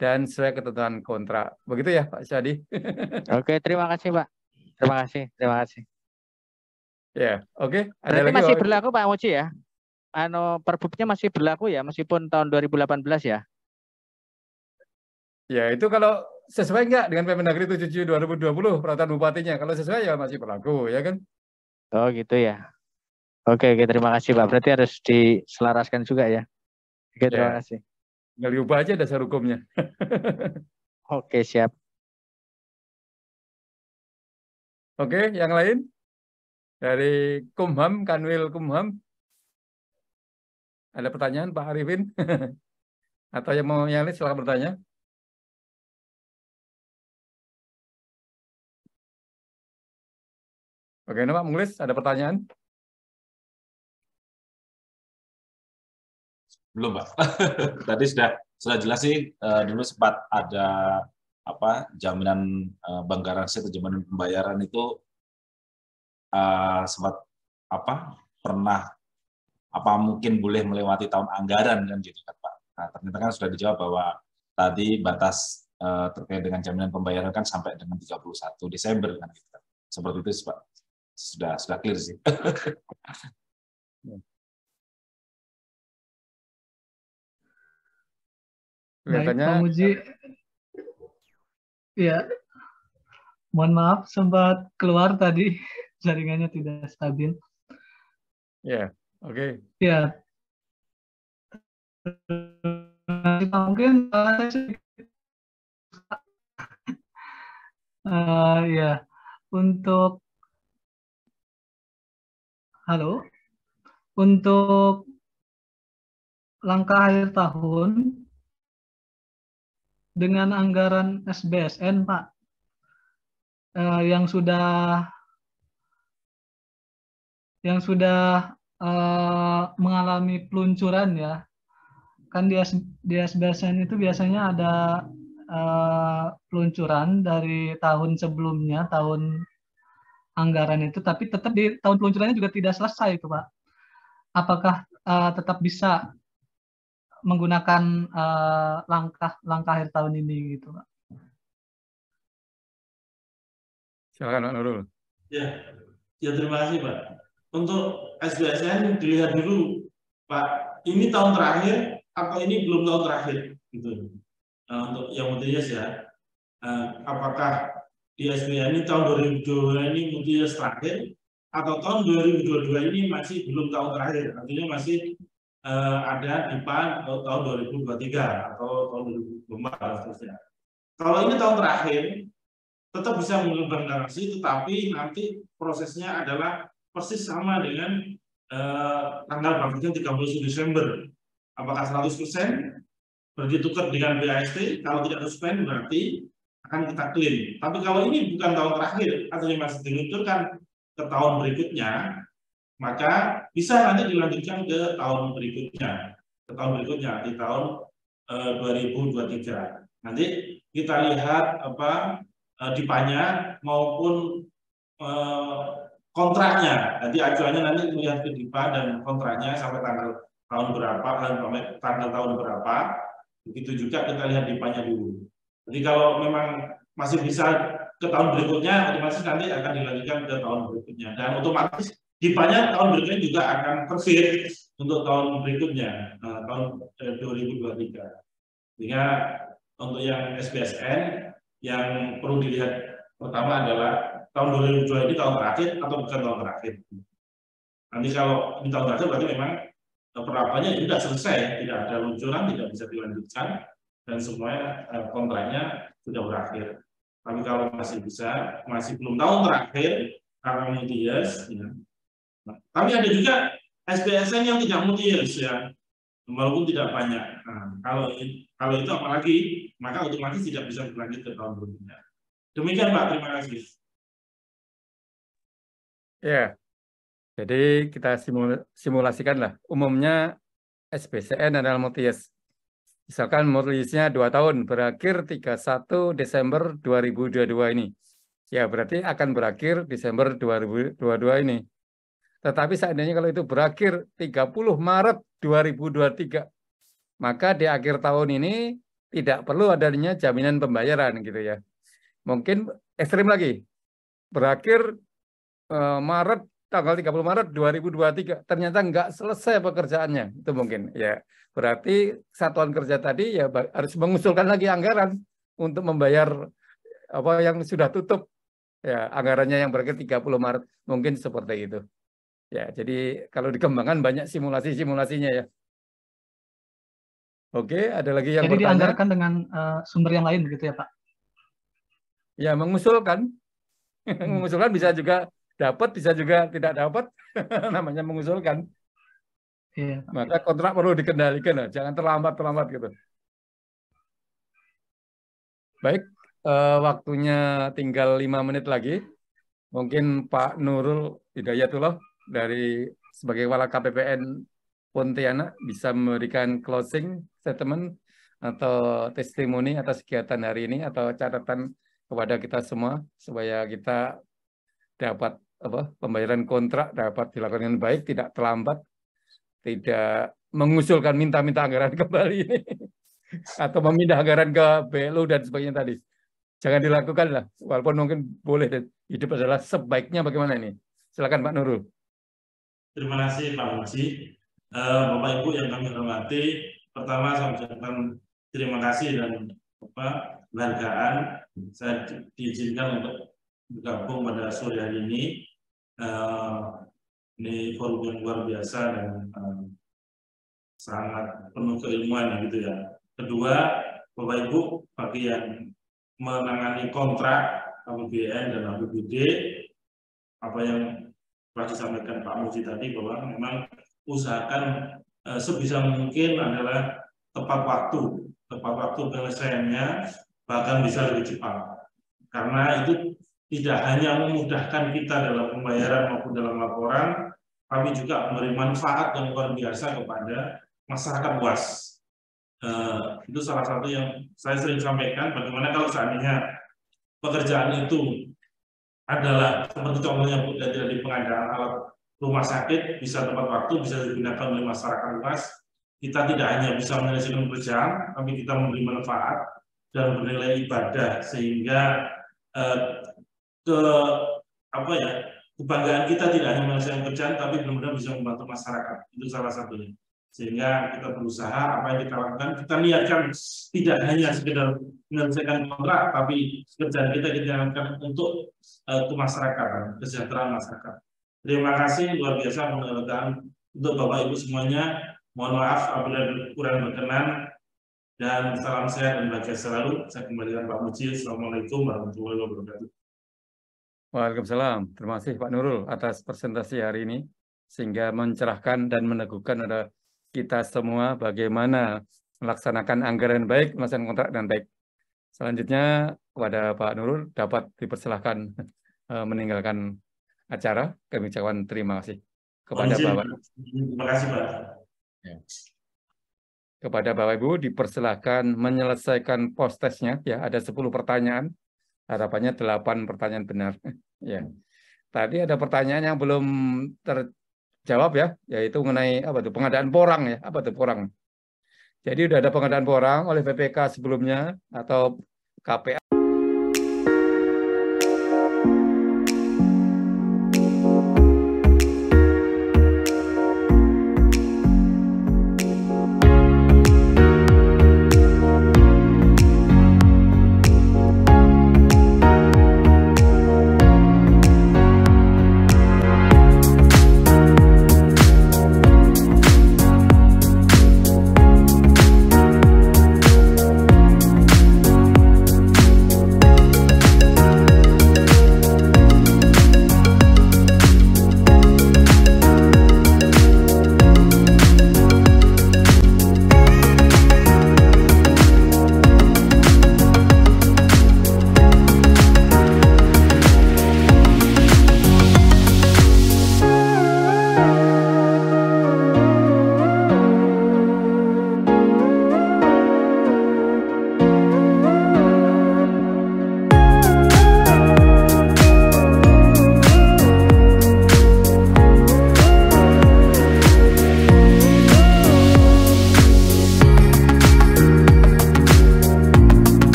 dan sesuai ketentuan kontrak. Begitu ya Pak Syadi. Oke, terima kasih Pak. Terima kasih, terima kasih. Ya, oke. Ada Berarti lagi masih Pak? berlaku Pak Moji ya? Perbuknya masih berlaku ya, meskipun tahun 2018 ya? Ya, itu kalau sesuai enggak dengan Permendagri 77 2020 peraturan bupatinya. Kalau sesuai ya masih berlaku, ya kan? Oh, gitu ya. Oke, terima kasih Pak. Berarti harus diselaraskan juga ya. Oke, terima kasih. Tinggal diubah aja dasar hukumnya. Oke, siap. Oke, yang lain? Dari Kumham, Kanwil Kumham. Ada pertanyaan Pak Arifin? Atau yang mau yang lain silakan bertanya. Bagaimana Pak Munglis? Ada pertanyaan? Belum, Pak. Tadi sudah jelas sih, dulu sempat ada jaminan bank garansi atau jaminan pembayaran itu sempat pernah mungkin boleh melewati tahun anggaran kan gitu kan Pak. Nah, ternyata kan sudah dijawab bahwa tadi batas terkait dengan jaminan pembayaran kan sampai dengan 31 Desember kan gitu. Seperti itu Pak. Sudah clear sih. Baik, Pak Muji. Ya, mohon maaf sempat keluar tadi, jaringannya tidak stabil. Ya, oke. Ya, mungkin ya untuk untuk langkah akhir tahun dengan anggaran SBSN, Pak, yang sudah mengalami peluncuran ya, kan di SBSN itu biasanya ada peluncuran dari tahun sebelumnya, tahun anggaran itu, tapi tetap di tahun peluncurannya juga tidak selesai itu, Pak. Apakah tetap bisa menggunakan langkah akhir tahun ini gitu, Pak? Silakan Pak Nurul. Ya, terima kasih Pak. Untuk SBSN dilihat dulu Pak, ini tahun terakhir atau ini belum tahun terakhir gitu. Nah, untuk yang multi-years ya, apakah di SBSN ini tahun 2022 ini multi-years terakhir atau tahun 2022 ini masih belum tahun terakhir, artinya masih ada di tahun 2023 atau tahun 2024 dan seterusnya. Kalau ini tahun terakhir, tetap bisa menggunakan garansi, tetapi nanti prosesnya adalah persis sama dengan tanggal bangkitnya 31 Desember. Apakah 100% berarti tukar dengan BAST? Kalau tidak 100% berarti akan kita klaim. Tapi kalau ini bukan tahun terakhir, artinya masih diluncurkan ke tahun berikutnya, maka bisa nanti dilanjutkan ke tahun berikutnya, di tahun 2023. Nanti kita lihat DIPA-nya maupun kontraknya. Nanti acuannya nanti melihat ke DIPA dan kontraknya sampai tahun berapa. Begitu juga kita lihat DIPA-nya dulu. Jadi kalau memang masih bisa ke tahun berikutnya, otomatis nanti akan dilanjutkan ke tahun berikutnya. Dan otomatis DIPA-nya tahun berikutnya juga akan terfit untuk tahun berikutnya, tahun 2023. Sehingga untuk yang SBSN, yang perlu dilihat pertama adalah tahun 2022 ini tahun terakhir atau bukan tahun terakhir. Nanti kalau di tahun terakhir berarti memang perlakuannya sudah selesai, tidak ada luncuran, tidak bisa dilanjutkan. dan semuanya kontraknya sudah berakhir. Tapi kalau masih belum tahun terakhir karena multi-years, ya. Tapi ada juga SPSN yang tidak multi-years ya, walaupun tidak banyak. Nah, kalau itu apalagi, maka otomatis tidak bisa berlanjut ke tahun berikutnya. Demikian Pak, terima kasih. Ya, jadi kita simulasikan lah. Umumnya SBCN adalah multi-years. Misalkan multi-years-nya 2 tahun, berakhir 31 Desember 2022 ini. Ya, berarti akan berakhir Desember 2022 ini. Tetapi seandainya kalau itu berakhir 30 Maret 2023, maka di akhir tahun ini tidak perlu adanya jaminan pembayaran gitu ya. Mungkin ekstrim lagi, berakhir Maret, tanggal 30 Maret 2023, ternyata nggak selesai pekerjaannya, itu mungkin ya. Berarti satuan kerja tadi ya harus mengusulkan lagi anggaran untuk membayar apa yang sudah tutup ya, anggarannya yang berakhir 30 Maret, mungkin seperti itu. Ya, jadi kalau dikembangkan banyak simulasi-simulasinya ya. Oke, ada lagi yang jadi bertanya? dianggarkan dengan sumber yang lain begitu ya Pak? Ya, mengusulkan. Mengusulkan bisa juga dapat, bisa juga tidak dapat. Namanya mengusulkan. Iya. Maka kontrak perlu dikendalikan, jangan terlambat gitu. Baik, waktunya tinggal 5 menit lagi. Mungkin Pak Nurul Hidayatullah dari sebagai Kepala KPPN Pontianak bisa memberikan closing statement atau testimoni atas kegiatan hari ini atau catatan kepada kita semua supaya kita dapat pembayaran kontrak dapat dilakukan dengan baik, tidak terlambat, tidak mengusulkan minta-minta anggaran kembali ini atau memindah anggaran ke BLU dan sebagainya tadi. Jangan dilakukan lah, walaupun mungkin boleh dan hidup adalah sebaiknya bagaimana ini. Silakan Pak Nurul. Terima kasih Pak Muji. Bapak Ibu yang kami hormati, pertama saya ucapkan terima kasih dan penghargaan saya diizinkan untuk bergabung pada sore hari ini. Ini forum yang luar biasa dan sangat penuh keilmuan gitu ya. Kedua, Bapak Ibu bagi yang menangani kontrak APBN dan APBD, apa yang telah disampaikan Pak Muji tadi bahwa memang usahakan sebisa mungkin adalah tepat waktu penyelesaiannya bahkan bisa lebih cepat, karena itu tidak hanya memudahkan kita dalam pembayaran maupun dalam laporan, tapi juga memberi manfaat yang luar biasa kepada masyarakat luas. Itu salah satu yang saya sering sampaikan, bagaimana kalau seandainya pekerjaan itu adalah seperti contohnya dari pengadaan alat rumah sakit, bisa tepat waktu, bisa digunakan oleh masyarakat luas. Kita tidak hanya bisa menyelesaikan pekerjaan, tapi kita memberi manfaat dan bernilai ibadah, sehingga kebanggaan kita tidak hanya menyelesaikan pekerjaan, tapi benar-benar bisa membantu masyarakat. Itu salah satunya. Sehingga kita berusaha, apa yang kita lakukan, kita niatkan tidak hanya sekedar menyelesaikan kontrak, tapi pekerjaan kita lakukan untuk kemasyarakatan, kesejahteraan masyarakat. Terima kasih luar biasa penghargaan untuk Bapak Ibu semuanya. Mohon maaf apabila kurang berkenan, dan salam sehat dan bahagia selalu. Saya kembalikan Pak Muji. Assalamualaikum warahmatullahi wabarakatuh. Waalaikumsalam. Terima kasih Pak Nurul atas presentasi hari ini, sehingga mencerahkan dan meneguhkan ada kita semua bagaimana melaksanakan anggaran baik, melaksanakan kontrak dengan baik. Selanjutnya kepada Pak Nurul dapat dipersilahkan meninggalkan acara. Kami ucapkan terima kasih kepada Bapak. Terima kasih Pak. Ya. Kepada Bapak Ibu dipersilahkan menyelesaikan post-testnya. Ya, ada 10 pertanyaan. Harapannya 8 pertanyaan benar. Ya. Tadi ada pertanyaan yang belum terjawab ya, yaitu mengenai pengadaan porang ya. Apa itu porang? Jadi sudah ada pengadaan porang oleh PPK sebelumnya atau KPA